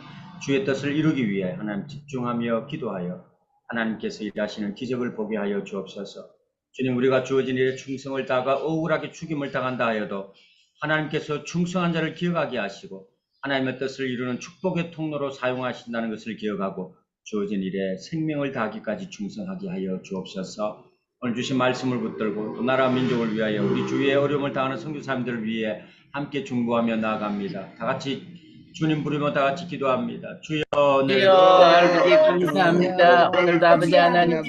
주의 뜻을 이루기 위해 하나님 집중하며 기도하여 하나님께서 일하시는 기적을 보게 하여 주옵소서. 주님, 우리가 주어진 일에 충성을 다하가 억울하게 죽임을 당한다 하여도 하나님께서 충성한 자를 기억하게 하시고 하나님의 뜻을 이루는 축복의 통로로 사용하신다는 것을 기억하고 주어진 일에 생명을 다하기까지 충성하게 하여 주옵소서. 오늘 주신 말씀을 붙들고 또 나라 민족을 위하여 우리 주위에 어려움을 당하는 선교사님들을 위해 함께 중보하며 나아갑니다. 다 같이 주님 부르며 다 같이 기도합니다. 주여, 주여 아버지 감사합니다. 오늘도 아버지 하나님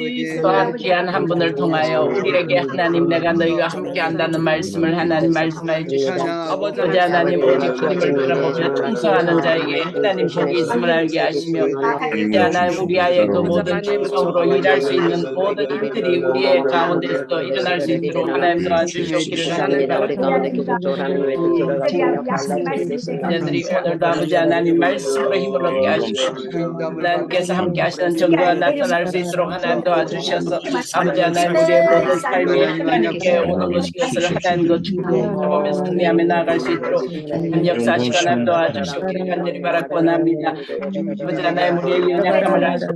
또한 귀한 한 분을 통하여 우리에게 하나님 내가 너희가 함께 한다는 말씀을 하나님 말씀해 주시고 아버지 하나님 오직 주님을 바라보며 충성하는 자에게 하나님 복이 있음을 알게 하시며 아버지 하나님 우리 아이의 그 모든 충성으로 일할 수 있는 모든 일들이 우리의 가운데서 일어날 수 있도록 하나님 도와주시기를 하나님 자들이 오늘도 아버지 하나님 말씀으로 힘을 얻게 하시고 하나님께서 함께 하시는 정도가 나타날 수 있도록 하나님 도와주셔서 아버지 하나님 우리의 모든 삶이 하나님께 오는 것을 하나님과 충분하며 승리하며 나아갈 수 있도록 역사하시고 하나님 도와주시기를 간절히 바라고 원합니다. 아버지 하나님 우리의 연약함을 아시고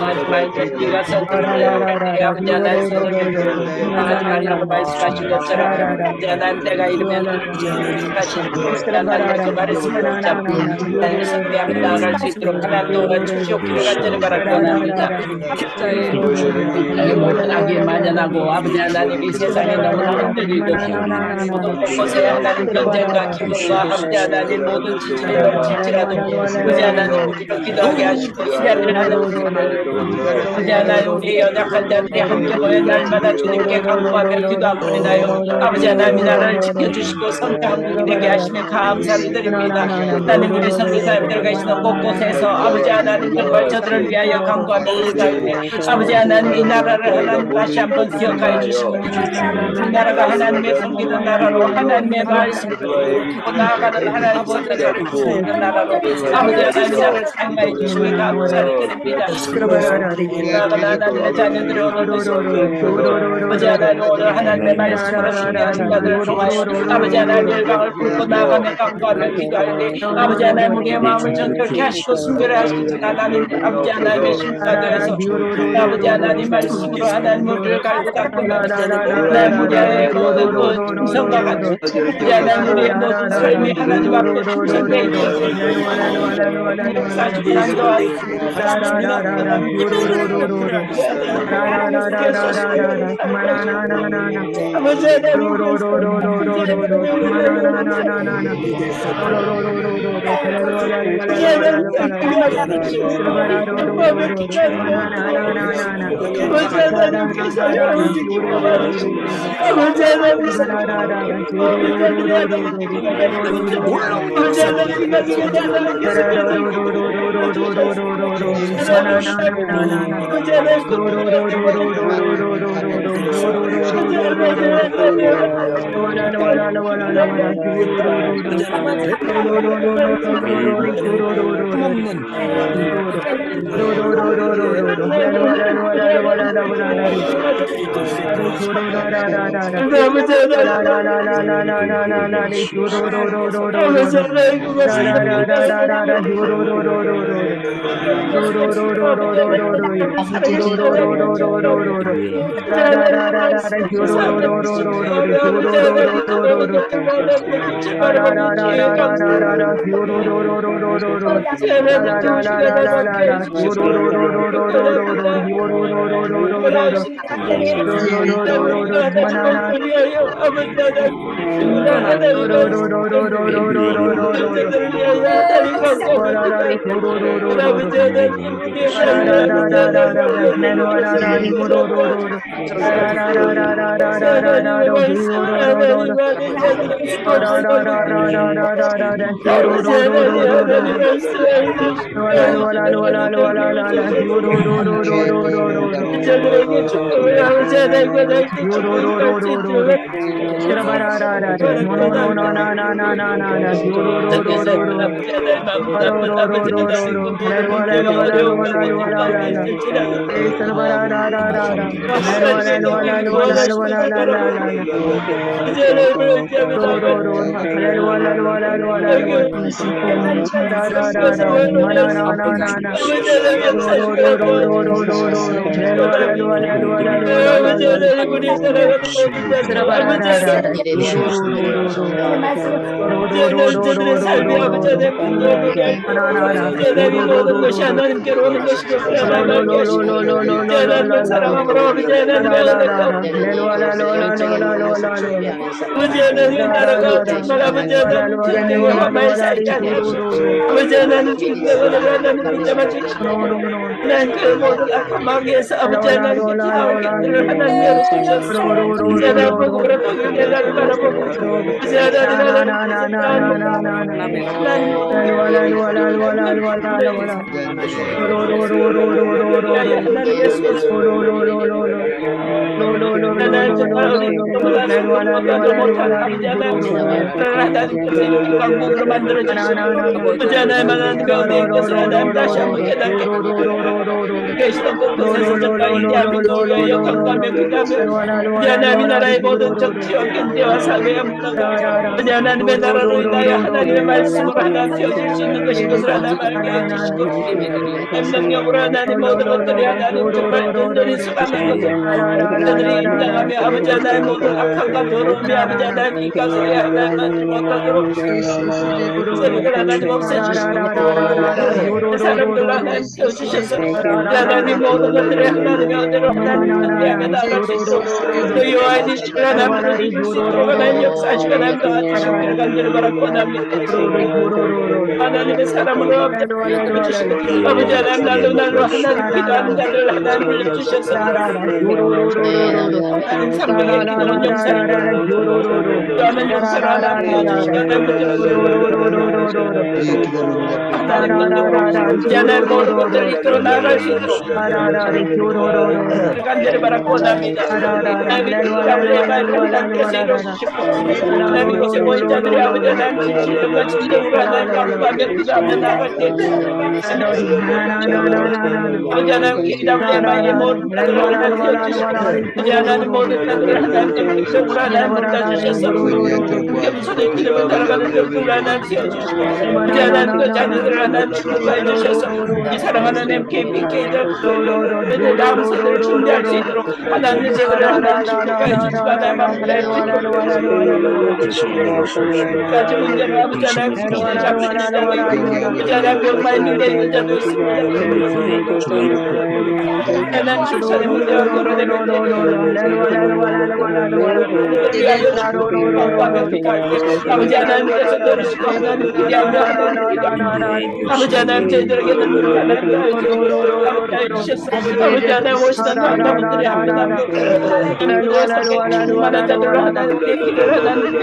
마지막 우리가 선택을 아버지 하나님 선택을 하지 말라고 말씀하신 것처럼 아버지 하나님 때가 이르면 하나님의 그 말씀을 붙잡고 하나님의 승리하며 나아갈 수 있도록 하나님 도와주시옵기를 간절히 바라고 원합니다. 모든 악이 만연하고 아버지 하나님 이 세상에 너무나 흔들리고 모든 곳에 하나님 전쟁과 기근과 아버지 하나님 모든 지진이 넘칠지라도 아버지 하나님 우리를 기도하게 하시고 시야를 하는 아버지 하나님 우리 연약한 자들이 함께 모여 날마다 주님께 간구하며 기도하옵나이다. 아버지 하나님 이 나라를 지켜주시고 선포한 분이 되게 하시며 감사를 드립니다. 하나님 우리 선교사님들 계시는 곳곳에서 아버지 하나님 정말 저들을 위하여 간구하며 기도하오니 아버지 하나님 이 나라를 하나님 다시 한번 기억하여 주시고 이 나라가 하나님의 섬기는 나라로 하나님의 말씀을 듣고 나아가는 하나님의 섬기는 나라로 아버지 하나님 나라를 사용하여 주시며 감사를 드립니다. 나아가는 하나님의 자녀들이 오늘도 아버지 하나님 오늘 하나님의 말씀으로 승리하신 자들을 통하여 아버지 하나님 열방을 뚫고 나아가며 간구하며 기도하오니 아버지 하나님 우리의 마음을 정결케 하시고 순결해 하시고 하나님 아버지 하나님의 심사가 되어서 아버지 하나님 말씀으로 하나님 우리를 갈고 닦으며 하나님 우리의 모든 그 충성과 같이 아버지 하나님 우리의 모든 삶이 하나님 앞에 충성되어 있는 역사하시고 하나님을 위하여 아버지 하나님 하나님 말씀을 위하여 하나님 감사합니다. 아버지 하나님 우리 하나님의 말씀을 하나님 저들에게 축복을 아버지 하나님과 저들의 삶이 아버지 하나님 모든 것이 하나님께로 오는 것이고 하나님께 하시고 하나님을 사랑함으로 아버지 하나님의 아버지 하나님의 나라가 정말 아버지 하나님 전쟁과 화마에 쌓이지 않으시고 아버지 하나님 진정으로 하나님 붙잡아 주시고 하나님 그 모든 악한 마귀에서 아버지 하나님 기도하고 깃들을 하나님 열어주셨소 아버지 하나님 보고 그렇다고 하나님 바라보고 아버지 하나님의 나라의 모든 정치와 경제와 사회와 문화가 하나님의 나라로 인하여 하나님의 말씀으로 하나 되어질 수 있는 것인 것을 하나님 알게 해주시고 행동력으로 하나님 모든 것들이 하나님 정말 온전히 수감한 것을 그들이 인정하며 아버지 하나님 모든 악함과 더러움이 아버지 하나님 이 가정에 하나님 못하도록 세력을 하나님 없애주시고 사람들 하나님 세워주셔서 하나님 모든 것들이 하나님의 어대로 하나님 전대하며 나아갈 수 있도록 그 여호와의 이시를 하나님 이룰 수 있도록 하나님 역사하시고 하나님 도와주시기를 간절히 바라고 원합니다. 하나님의 사람으로 아버지 아버지 하나님 날로 하나님 기도하는 자를 하나님 불러주셔서 하나님 상명의 기도는 역사를 기도하는 역사를 하나님 도와주시고 하나님 하나님 모든 것들을 이끌어 나아갈 수 있도록 간절히 바라고 원합니다. 하나님 기도하는 말씀을 함께서 이루어주시고 하나님 이곳에 모인 자들이 아버지 하나님 진실과 진정으로 하나님 강구하며 기도하며 나아갈 때 아버지 하나님 기도하며 마의 모든 자들을 하나님 되어주시고 아버지 하나님 모든 자들을 하나님 기적으로 하나님 몰라주셔서 겸손의 기름을 따라가는 결국을 하나님 세워주시고 아버지 하나님 그 자녀들을 하나님 축복해 주셔서 이 사랑하는 MKPK들 다음 세대를 준비할 수 있도록 하나님의 제대로 하나님 축복해 주시고 하나님 마무리해 주시고 가지 문제로 아버지 하나님 정신을 잡히는 자도 있고 아버지 하나님 병마에 눌려 있는 자도 있습니다. 하나님 출산의 문제와 결혼의 문제 아버지 하나님께서 들으시고 하나님 기대하며 아버지 하나님 저희들에게 눈물을 하나님 주셨어 아버지 하나님 오시던 남자분들이 합니다. 많은 자들로 하나님 기를 하나님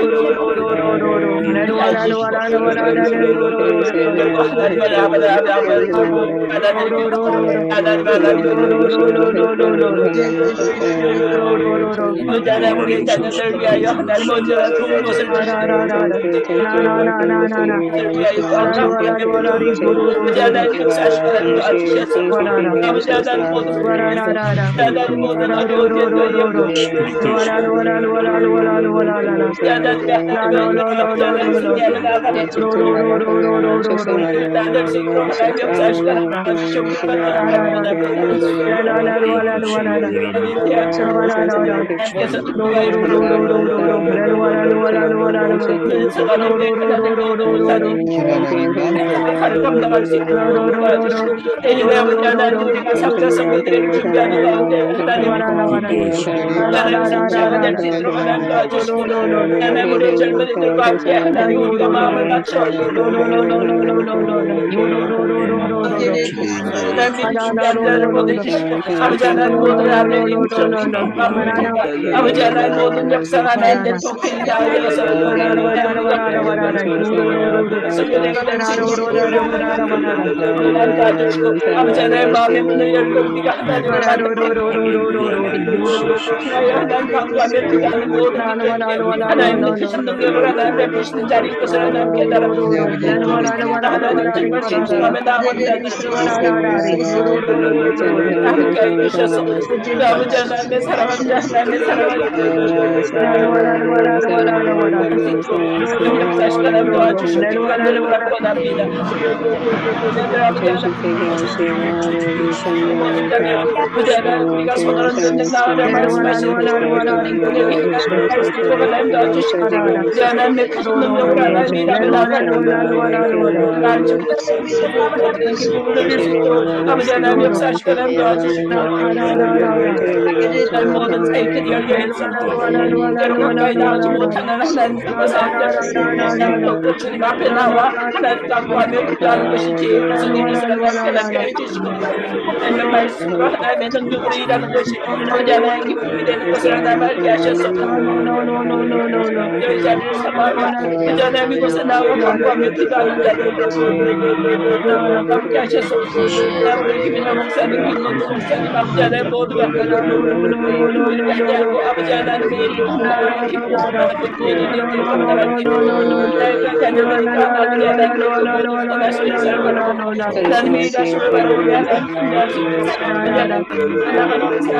하나님 우리 자녀들 위하여 하나님 먼저 좋은 것을 아버지 하나님 역사하시고 도와주셔서 아버지 하나님 모든 어려운 일들 감당할 수 있도록 도와주시고 우리가 3차 선거들을 준비하는 가운데 하나님 하나님 성취하게 될 수 있도록 하나님 도와주시고 하나님 우리의 젊은이들과 함께 하나님 우리가 마음을 맞춰 하나님 준비한 자를 보내주시고 아버지 하나님 모든 하나님 임종신 아버지 하나님 모든 역사가 하나님 대통령이 되어서 하나님 도와주시고 아버지 하나님 마음의 문을 열고 우리가 하나님을 하나님 강구하며 기도하는 모든 하나님 크신 능력을 하나님 베푸시는 자리인 것을 하나님 깨달아 하나님 정말 진실하며 나아갑니다. 함께 해주셔서 아버지 하나님의 사랑하는 자 하나님의 사랑하는 역사시 하나님 도와주시고 주관들을 원합니다. 우리가 손을 흔드는 나와라 말씀하시는 하나님 도와주시고 하나님의 큰 능력으로 하나님 일하며 아버지 하나님 역사하시고 하나님 도와주시고 모든 사이클이 열려있어 때로 가까이 나오지 못하는 하나님 주님 앞에 나와 하나님 강구하며 기도하는 것이 제일 무슨 일이시라고 깨닫게 해주시고 하나님의 말씀으로 하나님의 능력으로 일하는 것이 아버지 하나님 기쁨이 되는 것을 하나님 알게 하셔서 여기 자리를 삼아가 아버지 하나님 이곳에 나와 강구하며 기도하는 자들 함께 하셔서 우리 김인호 목사님 김건주 목사님 아버지 하나님 모두가 함께하고 아버지 하나님의 일을 하나님 기쁨을 하나님 일을 감당할 때 자녀들과 아버지 하나님의 모든 떠나시는 삶을 하나님의 일하심을 바로 우리 하나님 감당하시고 하나님의 사랑하는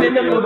믿음과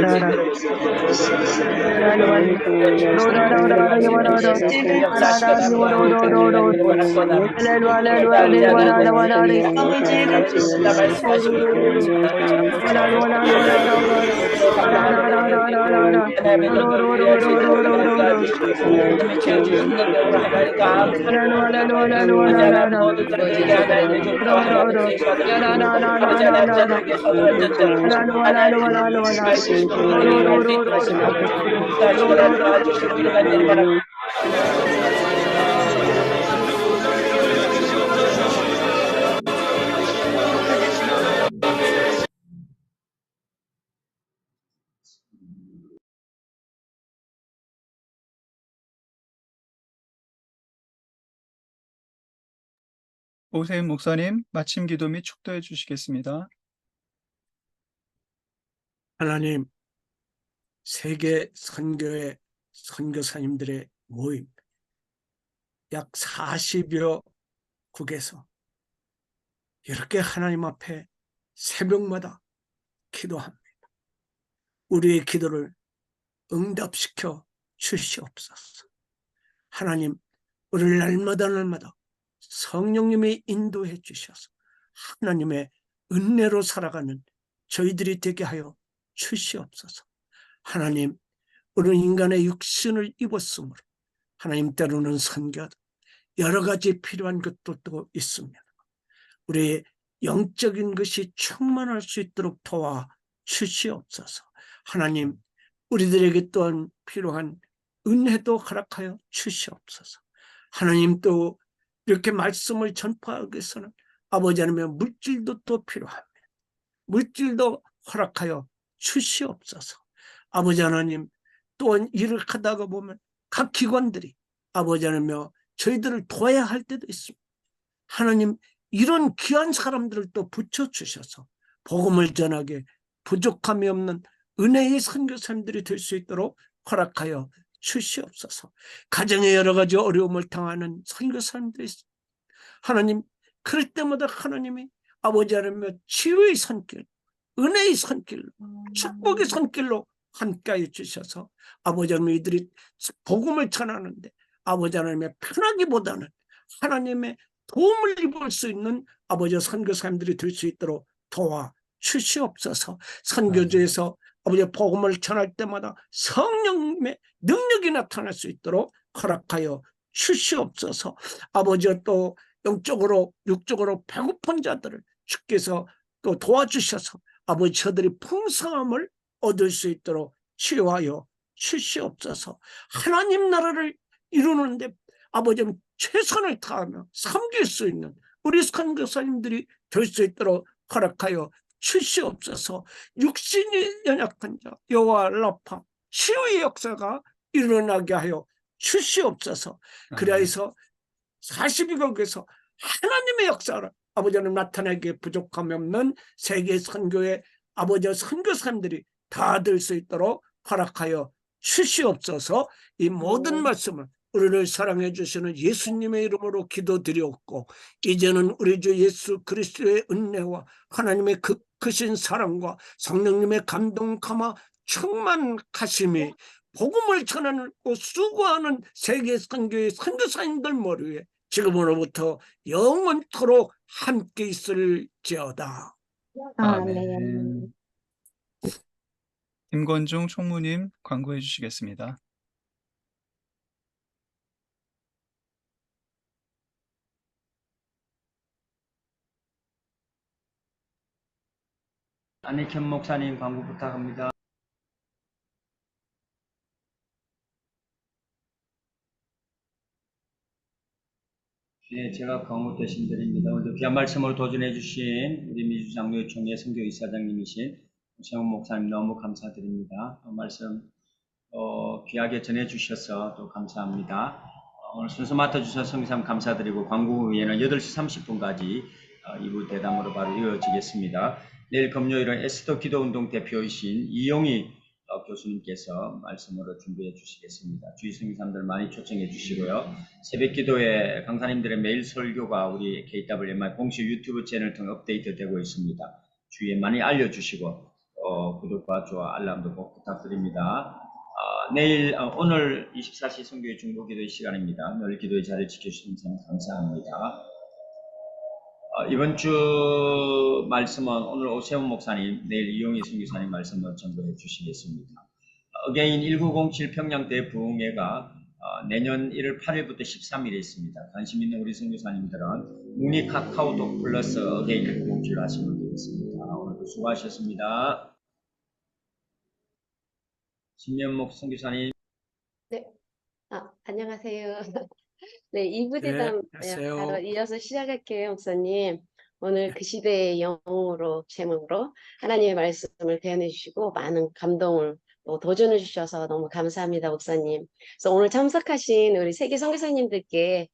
하나님 우리 역사하시거나 하나님 원합니다. 기도하지 않았는데 감사합니다. 말씀하시고 하나님의 능력을 위하여 저희들을 도와주시고 하나님의 채워주신 능력으로 하나님 감사합니다. 모든 자들에게 하나님의 종과 하나님의 제사들을 아버지 하나님 자들에게 선언된 자 하나님의 말씀으로 우리를 수 있도록 인도하시거나 도와주시고 우리를 간절히 바랍니다. 오세훈 목사님, 마침 기도 및 축도해 주시겠습니다. 하나님, 세계 선교회 선교사님들의 모임 약 40여 국에서 이렇게 하나님 앞에 새벽마다 기도합니다. 우리의 기도를 응답시켜 주시옵소서. 하나님, 우리를 날마다 성령님이 인도해 주셔서 하나님의 은혜로 살아가는 저희들이 되게 하여 주시옵소서. 하나님, 우리는 인간의 육신을 입었으므로 하나님 때로는 선교하다 여러 가지 필요한 것들도 있습니다. 우리의 영적인 것이 충만할 수 있도록 도와 주시옵소서. 하나님, 우리들에게 또한 필요한 은혜도 허락하여 주시옵소서. 하나님, 또 이렇게 말씀을 전파하기 위해서는 아버지 하나님의 물질도 또 필요합니다. 물질도 허락하여 주시옵소서. 아버지 하나님, 또한 일을 하다가 보면 각 기관들이 아버지 하나님 저희들을 도와야 할 때도 있습니다. 하나님, 이런 귀한 사람들을 또 붙여주셔서 복음을 전하게 부족함이 없는 은혜의 선교사님들이 될 수 있도록 허락하여 주시옵소서. 가정에 여러 가지 어려움을 당하는 선교사님들이 있습니다. 하나님, 그럴 때마다 하나님이 아버지 하나님 치유의 손길, 은혜의 손길로, 축복의 손길로 함께하여 주셔서 아버지 하나님 이들이 복음을 전하는데 아버지 하나님의 편하기보다는 하나님의 도움을 입을 수 있는 아버지 선교사님들이 될 수 있도록 도와 주시옵소서. 선교지에서 아버지 복음을 전할 때마다 성령님의 능력이 나타날 수 있도록 허락하여 주시옵소서. 아버지가 또 영적으로 육적으로 배고픈 자들을 주께서 또 도와주셔서 아버지 저들이 풍성함을 얻을 수 있도록 치유하여 주시옵소서. 하나님 나라를 이루는데 아버지 최선을 다하며 섬길 수 있는 우리 선교사님들이 될 수 있도록 허락하여 주시옵소서. 육신이 연약한 자 여호와 라파 치유의 역사가 일어나게 하여 주시옵소서. 그래서 42국에서 하나님의 역사를 아버지 하나님 나타내게 부족함이 없는 세계 선교의 아버지 선교사님들이 다 될 수 있도록 허락하여 주시옵소서. 이 모든 말씀을 우리를 사랑해 주시는 예수님의 이름으로 기도드리옵고 이제는 우리 주 예수 그리스도의 은혜와 하나님의 크신 사랑과 성령님의 감동 감화 충만하심이 복음을 전하고 수고하는 세계 선교의 선교사님들 머리 위에 지금으로부터 영원토록 함께 있을지어다. 아멘. 김건중 총무님 광고해 주시겠습니다. 안익현 목사님 광고 부탁합니다. 네, 제가 광고 대신 드립니다. 오늘 귀한 말씀을 도전해 주신 우리 미주장로총회 선교이사장님이신 오세훈 목사님 너무 감사드립니다. 또 말씀 귀하게 전해 주셔서 또 감사합니다. 오늘 순서 맡아주셔서 성삼 감사드리고 광고 후에는 8시 30분까지 2부 대담으로 바로 이어지겠습니다. 내일 금요일은 에스더 기도운동 대표이신 이용희 교수님께서 말씀으로 준비해 주시겠습니다. 주의 성교사님들 많이 초청해 주시고요. 새벽 기도회 강사님들의 매일 설교가 우리 KWMI 공식 유튜브 채널을 통해 업데이트 되고 있습니다. 주위에 많이 알려주시고 구독과 좋아요, 알람도 꼭 부탁드립니다. 오늘 24시 선교의 중보기도의 시간입니다. 늘 기도의 자리를 지켜주셔서 감사합니다. 이번 주 말씀은 오늘 오세훈 목사님, 내일 이용희 선교사님 말씀을 전달해 주시겠습니다. 어게인 1907 평양 대부흥회가 내년 1월 8일부터 13일에 있습니다. 관심 있는 우리 선교사님들은 문의 카카오톡 플러스 어게인 1907로 하시면 되겠습니다. 오늘도 수고하셨습니다. 신면목 선교사님. 네, 안녕하세요. 네, 2부 네, 대담 안녕하세요. 바로 이어서 시작할게요, 목사님. 오늘 그 시대의 영으로 제목으로 하나님의 말씀을 대연해 주시고 많은 감동을 또 도전해 주셔서 너무 감사합니다, 목사님. 그래서 오늘 참석하신 우리 세계 선교사님들께